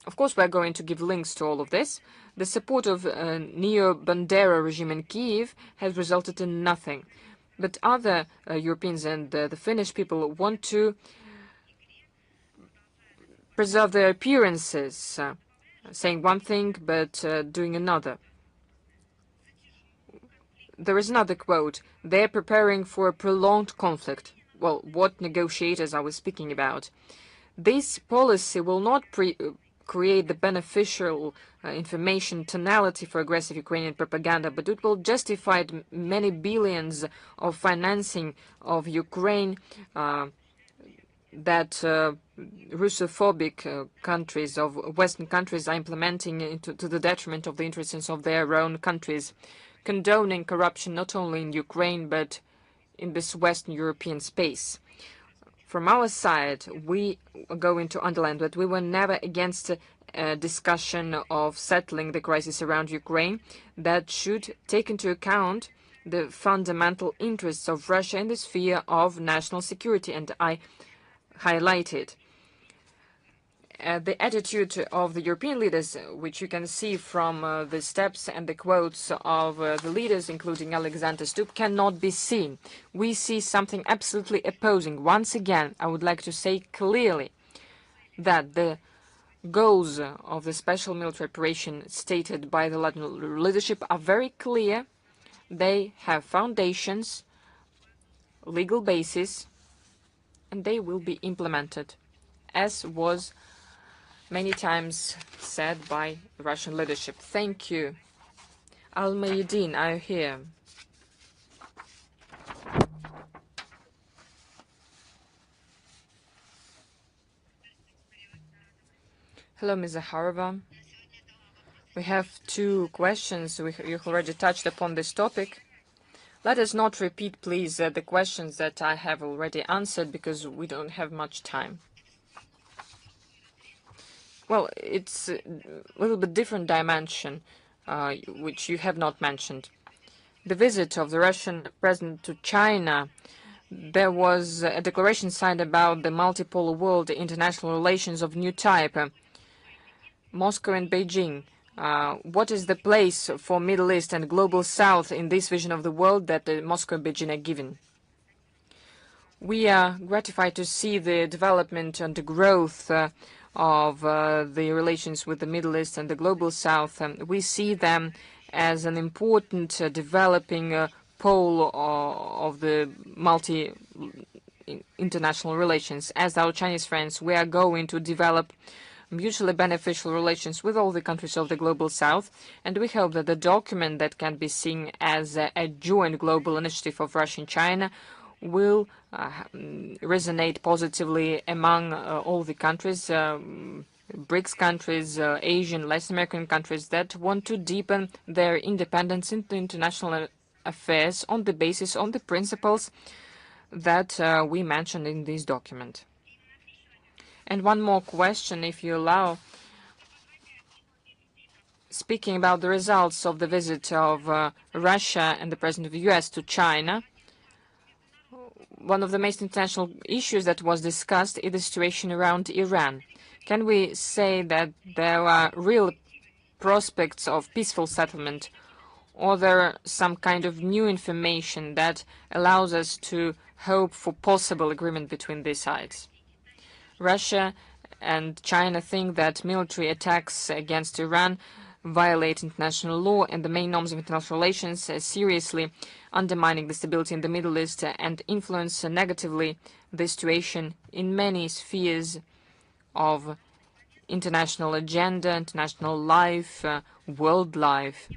Of course, we're going to give links to all of this. The support of Neo-Bandera regime in Kiev has resulted in nothing. But other Europeans and the Finnish people want to preserve their appearances, saying one thing but doing another. There is another quote. They're preparing for a prolonged conflict. Well, what negotiators are we speaking about? This policy will not create the beneficial information tonality for aggressive Ukrainian propaganda, but it will justify many billions of financing of Ukraine that Russophobic countries, of Western countries, are implementing to the detriment of the interests of their own countries, condoning corruption not only in Ukraine but in this Western European space. From our side, we are going to underline that we were never against a discussion of settling the crisis around Ukraine that should take into account the fundamental interests of Russia in the sphere of national security, and I highlighted the attitude of the European leaders, which you can see from the steps and the quotes of the leaders, including Alexander Stubb, cannot be seen. We see something absolutely opposing. Once again, I would like to say clearly that the goals of the special military operation stated by the Latin leadership are very clear. They have foundations, legal basis, and they will be implemented, as was many times said by the Russian leadership. Thank you. Al-Mayadin, are you here? Hello, Ms. Zakharova. We have 2 questions. You've already touched upon this topic. Let us not repeat, please, the questions that I have already answered, because we don't have much time. Well, it's a little bit different dimension, which you have not mentioned. The visit of the Russian president to China there was a declaration signed about the multipolar world, international relations of new type. Moscow and Beijing. What is the place for Middle East and Global South in this vision of the world that Moscow and Beijing are given? We are gratified to see the development and the growth of the relations with the Middle East and the Global South. We see them as an important developing pole of the international relations. As our Chinese friends, we are going to develop mutually beneficial relations with all the countries of the Global South, and we hope that the document that can be seen as a joint global initiative of Russia and China will resonate positively among all the countries, BRICS countries, Asian, Latin American countries that want to deepen their independence in the international affairs on the basis, on the principles that we mentioned in this document. And one more question, if you allow. Speaking about the results of the visit of Russia and the President of the US to China, one of the most international issues that was discussed is the situation around Iran. Can we say that there are real prospects of peaceful settlement, or there some kind of new information that allows us to hope for possible agreement between these sides? Russia and China think that military attacks against Iran violate international law and the main norms of international relations, seriously undermining the stability in the Middle East and influence negatively the situation in many spheres of international agenda, international life, world life.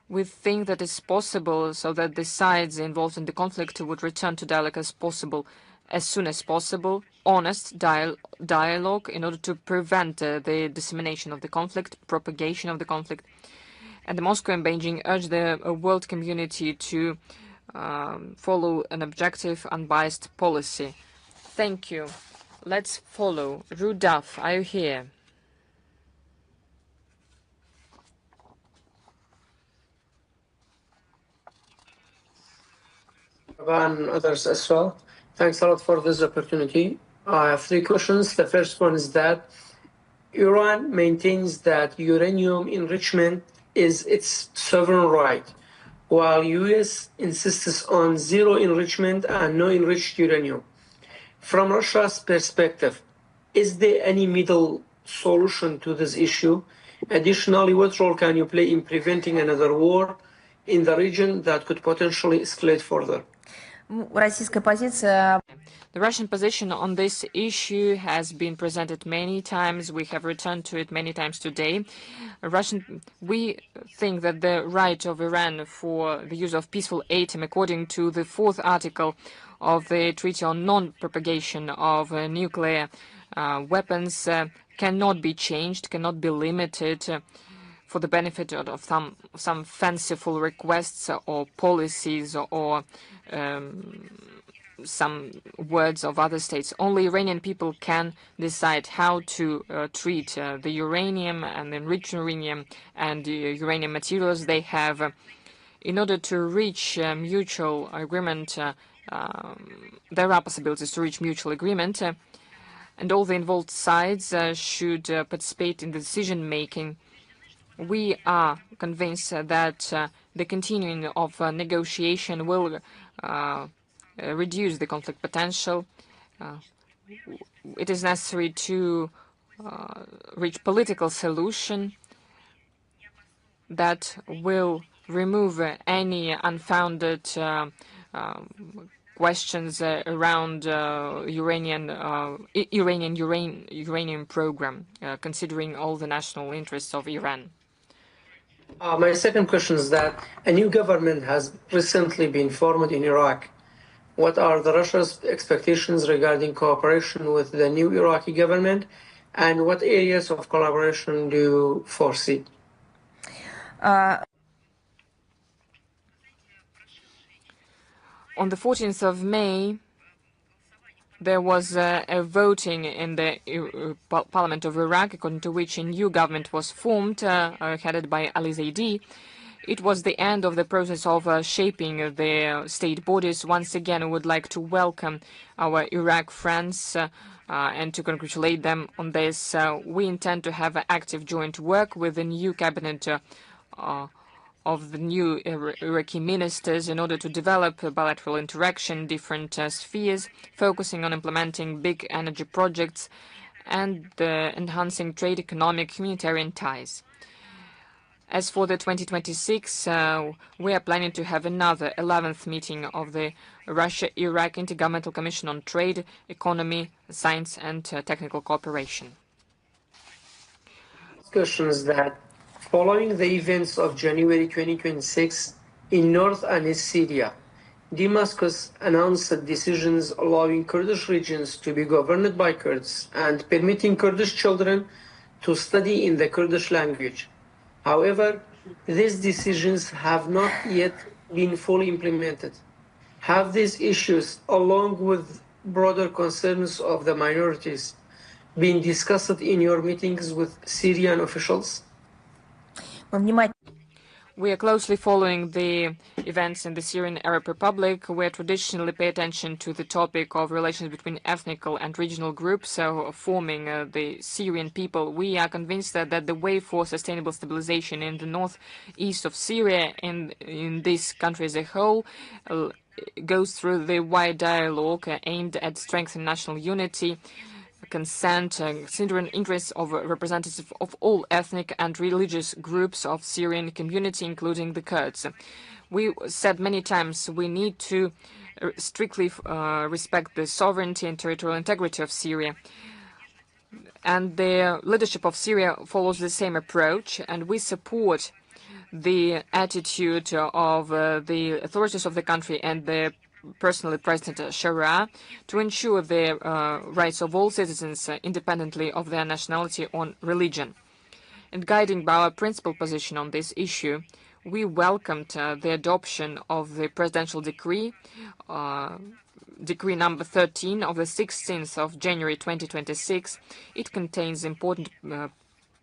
We think that it's possible so that the sides involved in the conflict would return to dialogue as soon as possible, honest dialogue in order to prevent the dissemination of the conflict, propagation of the conflict. And Moscow and Beijing urge the world community to follow an objective, unbiased policy. Thank you. Let's follow. Rudaf, are you here? And others as well. Thanks a lot for this opportunity. I have three questions. The first one is that Iran maintains that uranium enrichment is its sovereign right, while US insists on zero enrichment and no enriched uranium. From Russia's perspective, is there any middle solution to this issue? Additionally, what role can you play in preventing another war in the region that could potentially escalate further? Российская позиция. The Russian position on this issue has been presented many times. We have returned to it many times today. We think that the right of Iran for the use of peaceful atom, according to the 4th article of the Treaty on Non-Propagation of Nuclear Weapons, cannot be changed, cannot be limited for the benefit of some fanciful requests or policies or some words of other states. Only Iranian people can decide how to treat the uranium and enriched uranium and uranium materials they have. In order to reach mutual agreement, there are possibilities to reach mutual agreement, and all the involved sides should participate in the decision-making. We are convinced that the continuing of negotiation will reduce the conflict potential. It is necessary to reach political solution that will remove any unfounded questions around uranium program, considering all the national interests of Iran. My second question is that a new government has recently been formed in Iraq. What are the Russia's expectations regarding cooperation with the new Iraqi government, and what areas of collaboration do you foresee? On the 14th of May, there was a voting in the Parliament of Iraq, according to which a new government was formed, headed by Ali Zaidi. It was the end of the process of shaping the state borders. Once again, I would like to welcome our Iraq friends and to congratulate them on this. We intend to have active joint work with the new cabinet of the new Iraqi ministers in order to develop bilateral interaction in different spheres, focusing on implementing big energy projects and enhancing trade, economic, humanitarian ties. As for the 2026, we are planning to have another 11th meeting of the Russia-Iraq Intergovernmental Commission on Trade, Economy, Science and Technical Cooperation. Discussions that, following the events of January 2026 in North and East Syria, Damascus announced decisions allowing Kurdish regions to be governed by Kurds and permitting Kurdish children to study in the Kurdish language. However, these decisions have not yet been fully implemented. Have these issues, along with broader concerns of the minorities, been discussed in your meetings with Syrian officials? We are closely following the events in the Syrian Arab Republic, where traditionally pay attention to the topic of relations between ethnic and regional groups forming the Syrian people. We are convinced that the way for sustainable stabilization in the northeast of Syria and in this country as a whole goes through the wide dialogue aimed at strengthening national unity, consent, considering interests of representatives of all ethnic and religious groups of Syrian community, including the Kurds. We said many times we need to strictly respect the sovereignty and territorial integrity of Syria. And the leadership of Syria follows the same approach, and we support the attitude of the authorities of the country and the personally President Sharia to ensure the rights of all citizens independently of their nationality or religion. And guiding by our principal position on this issue, we welcomed the adoption of the presidential decree, decree number 13 of the 16th of January 2026. It contains important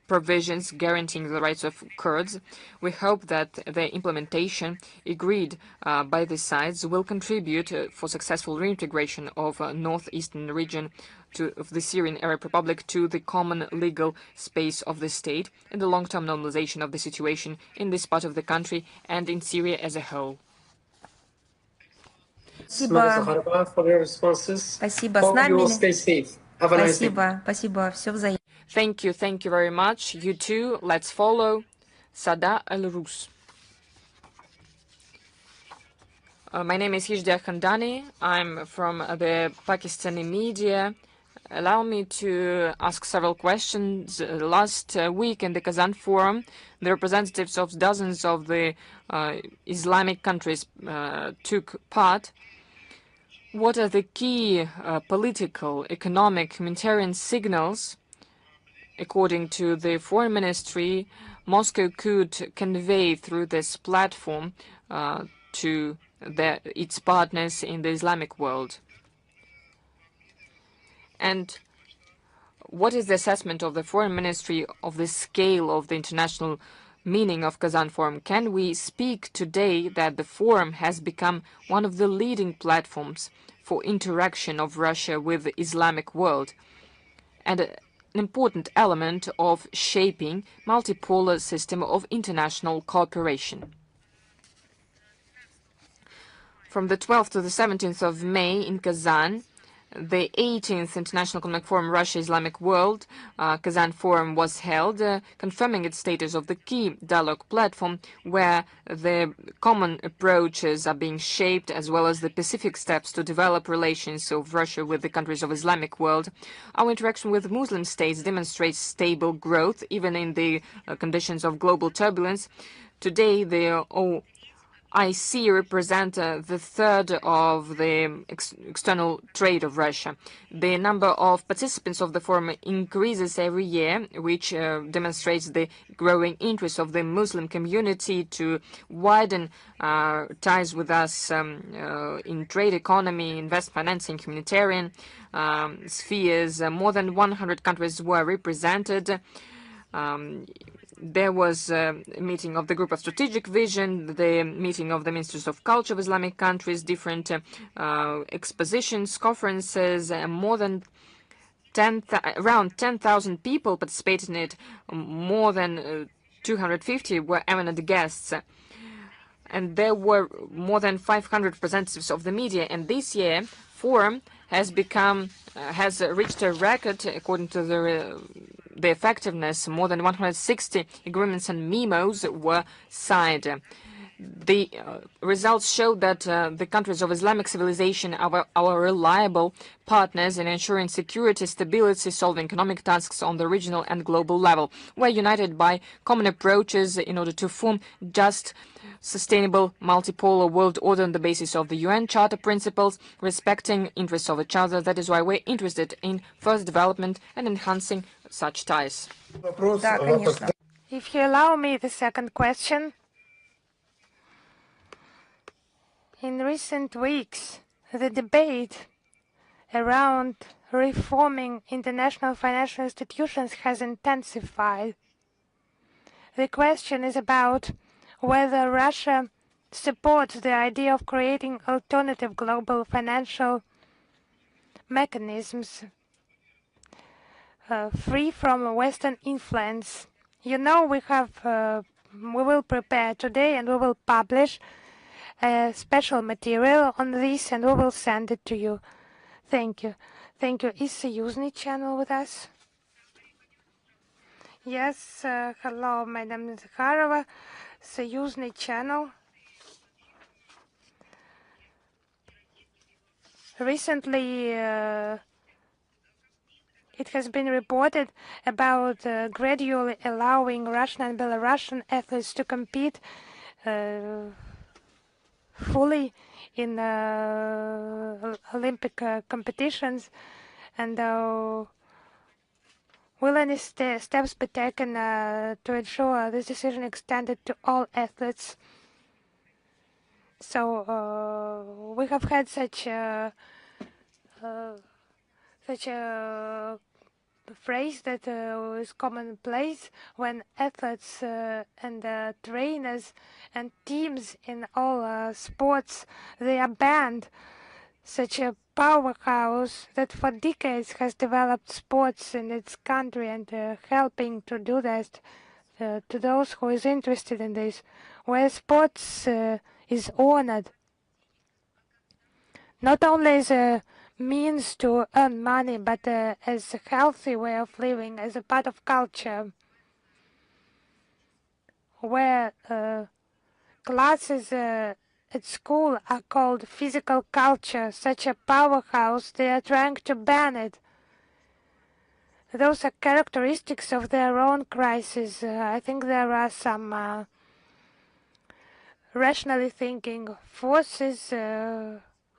provisions guaranteeing the rights of Kurds. We hope that the implementation agreed by the sides will contribute for successful reintegration of northeastern region of the Syrian Arab Republic to the common legal space of the state and the long-term normalization of the situation in this part of the country and in Syria as a whole. Zakharova, for your responses. Hope you will stay safe. Have a nice day. Thank you very much. You too. Let's follow Sada Al-Rus. My name is Hijda Khandani. I'm from the Pakistani media. Allow me to ask several questions. Last week in the Kazan Forum, the representatives of dozens of the Islamic countries took part. What are the key political, economic, humanitarian signals, according to the Foreign Ministry, Moscow could convey through this platform to its partners in the Islamic world? And what is the assessment of the Foreign Ministry of the scale of the international meaning of Kazan Forum? Can we speak today that the forum has become one of the leading platforms for interaction of Russia with the Islamic world and an important element of shaping multipolar system of international cooperation? From the 12th to the 17th of May in Kazan, the 18th International Economic Forum Russia-Islamic World Kazan Forum was held, confirming its status of the key dialogue platform where the common approaches are being shaped, as well as the specific steps to develop relations of Russia with the countries of Islamic world. Our interaction with Muslim states demonstrates stable growth, even in the conditions of global turbulence. Today, the IC represent the third of the external trade of Russia. The number of participants of the forum increases every year, which demonstrates the growing interest of the Muslim community to widen ties with us in trade, economy, investment, financing, humanitarian spheres. More than 100 countries were represented. There was a meeting of the Group of Strategic Vision, the meeting of the Ministers of Culture of Islamic countries, different expositions, conferences, more than around 10,000 people participated in it. More than 250 were eminent guests. And there were more than 500 representatives of the media. And this year, forum has reached a record according to the effectiveness. More than 160 agreements and memos were signed. The results show that the countries of Islamic civilization are our reliable partners in ensuring security, stability, solving economic tasks on the regional and global level. We're united by common approaches in order to form just, sustainable, multipolar world order on the basis of the UN Charter principles, respecting interests of each other. That is why we're interested in further development and enhancing such ties. Да, конечно. If you allow me the second question. In recent weeks, the debate around reforming international financial institutions has intensified. The question is about whether Russia supports the idea of creating alternative global financial mechanisms free from Western influence. You know, we will prepare today and we will publish a special material on this, and we will send it to you. Thank you. Thank you. Is Союзный channel with us? Yes. Hello, Madam Zakharova. Союзный channel. Recently, it has been reported about gradually allowing Russian and Belarusian athletes to compete fully in Olympic competitions, and will any steps be taken to ensure this decision extended to all athletes? So we have had such a phrase that is commonplace when athletes and trainers and teams in all sports, they are banned. Such a powerhouse that for decades has developed sports in its country and helping to do that to those who is interested in this, where sports is honored not only as a means to earn money, but as a healthy way of living, as a part of culture, where classes at school are called physical culture, such a powerhouse, they are trying to ban it. Those are characteristics of their own crisis. I think there are some rationally thinking forces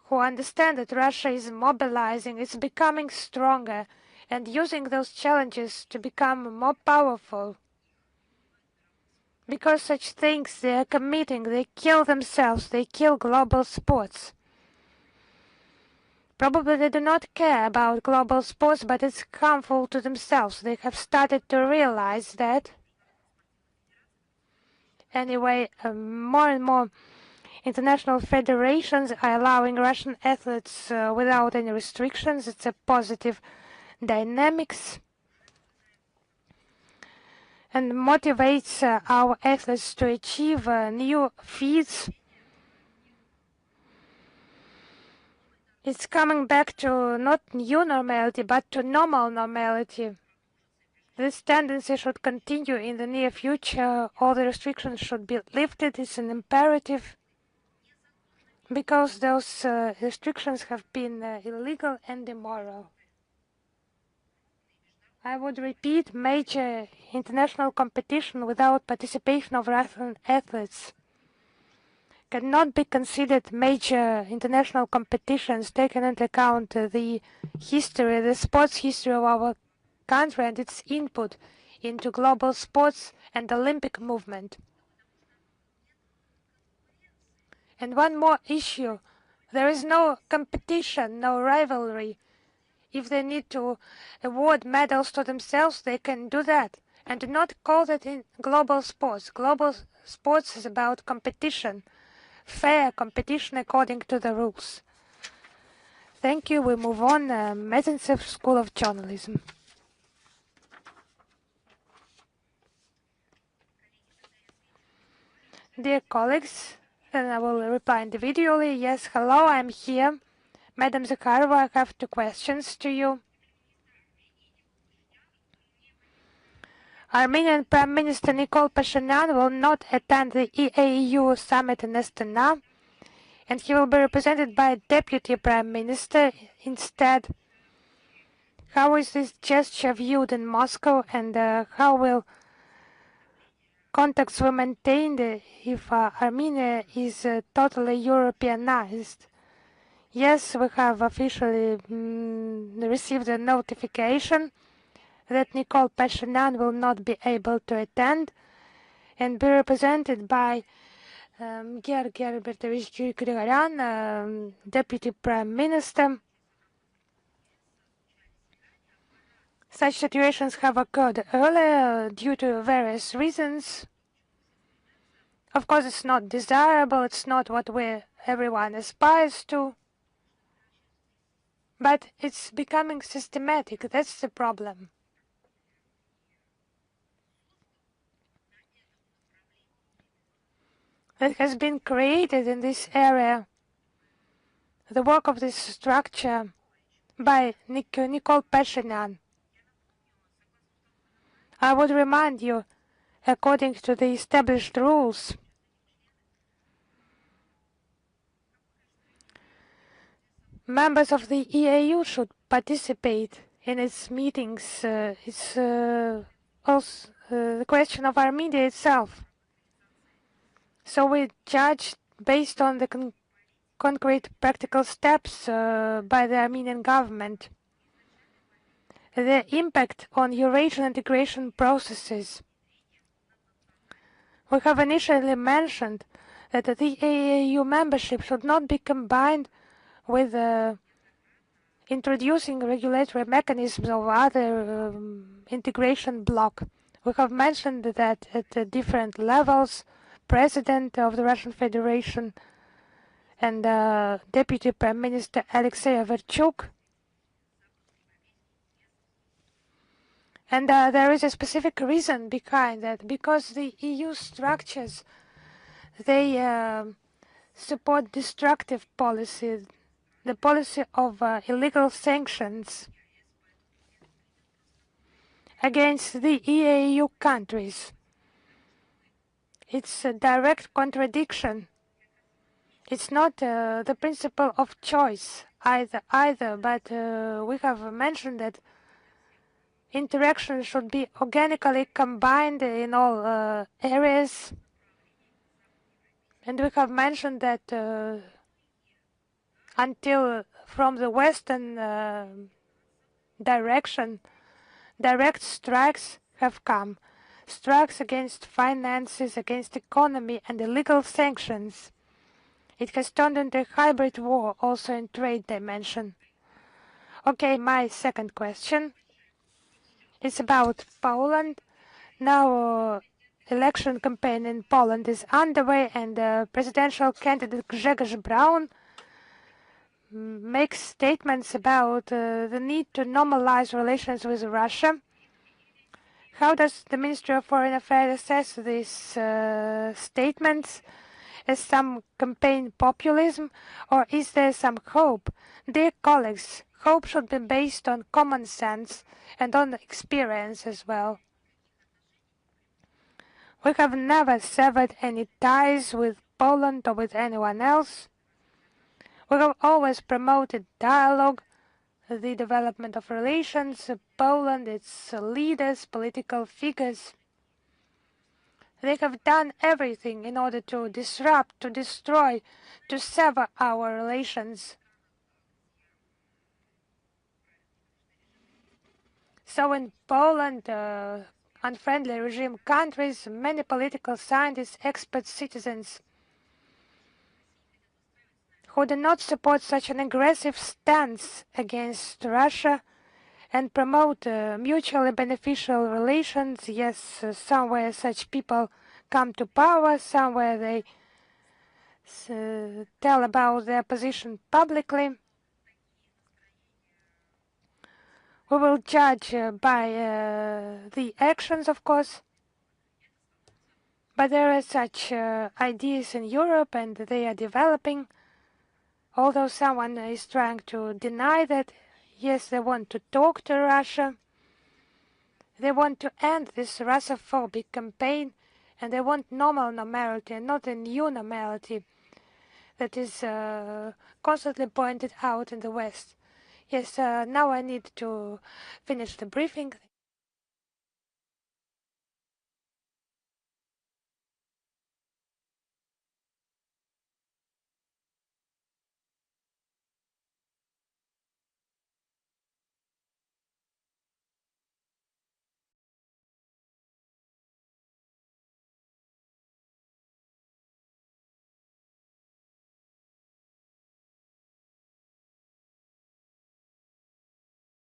who understand that Russia is mobilizing, it's becoming stronger, and using those challenges to become more powerful. Because such things they are committing, they kill themselves, they kill global sports. Probably they do not care about global sports, but it's harmful to themselves. They have started to realize that. Anyway, more and more international federations are allowing Russian athletes without any restrictions. It's a positive dynamics and motivates our athletes to achieve new feats. It's coming back to not new normality, but to normal normality. This tendency should continue in the near future. All the restrictions should be lifted. It's an imperative, because those restrictions have been illegal and immoral. I would repeat, major international competition without participation of Russian athletes cannot be considered major international competitions, taking into account the history, the sports history of our country and its input into global sports and Olympic movement. And one more issue, there is no competition, no rivalry. If they need to award medals to themselves, they can do that. and do not call that in global sports. Global sports is about competition, fair competition according to the rules. Thank you. We move on. Mezentsev School of Journalism. Dear colleagues, and I will reply individually. Yes, hello, I'm here. Madam Zakharova, I have two questions to you. Armenian Prime Minister Nikol Pashinyan will not attend the EAU summit in Astana, and he will be represented by Deputy Prime Minister instead. How is this gesture viewed in Moscow, and how will contacts were maintained if Armenia is totally Europeanized? Yes, we have officially received a notification that Nikol Pashinyan will not be able to attend and be represented by Georgy Albertovich Grigoryan, Deputy Prime Minister. Such situations have occurred earlier due to various reasons. Of course, it's not desirable, it's not what everyone aspires to, but it's becoming systematic. That's the problem. That has been created in this area, the work of this structure by Nikol Pashinyan. I would remind you, according to the established rules, members of the EAU should participate in its meetings. It's also the question of Armenia itself. So we judge based on the concrete practical steps by the Armenian government, the impact on Eurasian integration processes. We have initially mentioned that the EAU membership should not be combined with introducing regulatory mechanisms of other integration bloc. We have mentioned that at different levels, President of the Russian Federation and Deputy Prime Minister Alexei Averchuk. And there is a specific reason behind that, because the EU structures, they support destructive policy, the policy of illegal sanctions against the EAU countries. It's a direct contradiction. It's not the principle of choice either, but we have mentioned that interaction should be organically combined in all areas. And we have mentioned that until from the Western direction, direct strikes have come. Strikes against finances, against economy, and illegal sanctions. It has turned into a hybrid war, also in trade dimension. Okay, my second question. It's about Poland. Now, election campaign in Poland is underway, and presidential candidate Grzegorz Braun makes statements about the need to normalize relations with Russia. How does the Ministry of Foreign Affairs assess these statements? As some campaign populism, or is there some hope? Dear colleagues, hope should be based on common sense and on experience as well. We have never severed any ties with Poland or with anyone else. We have always promoted dialogue, the development of relations, Poland, its leaders, political figures. They have done everything in order to disrupt, to destroy, to sever our relations. So in Poland, unfriendly regime countries, many political scientists, experts, citizens who do not support such an aggressive stance against Russia and promote mutually beneficial relations. Yes, somewhere such people come to power, somewhere they tell about their position publicly. We will judge by the actions, of course, but there are such ideas in Europe and they are developing. Although someone is trying to deny that, yes, they want to talk to Russia. They want to end this Russophobic campaign, and they want normal normality and not a new normality that is constantly pointed out in the West. Yes, now I need to finish the briefing.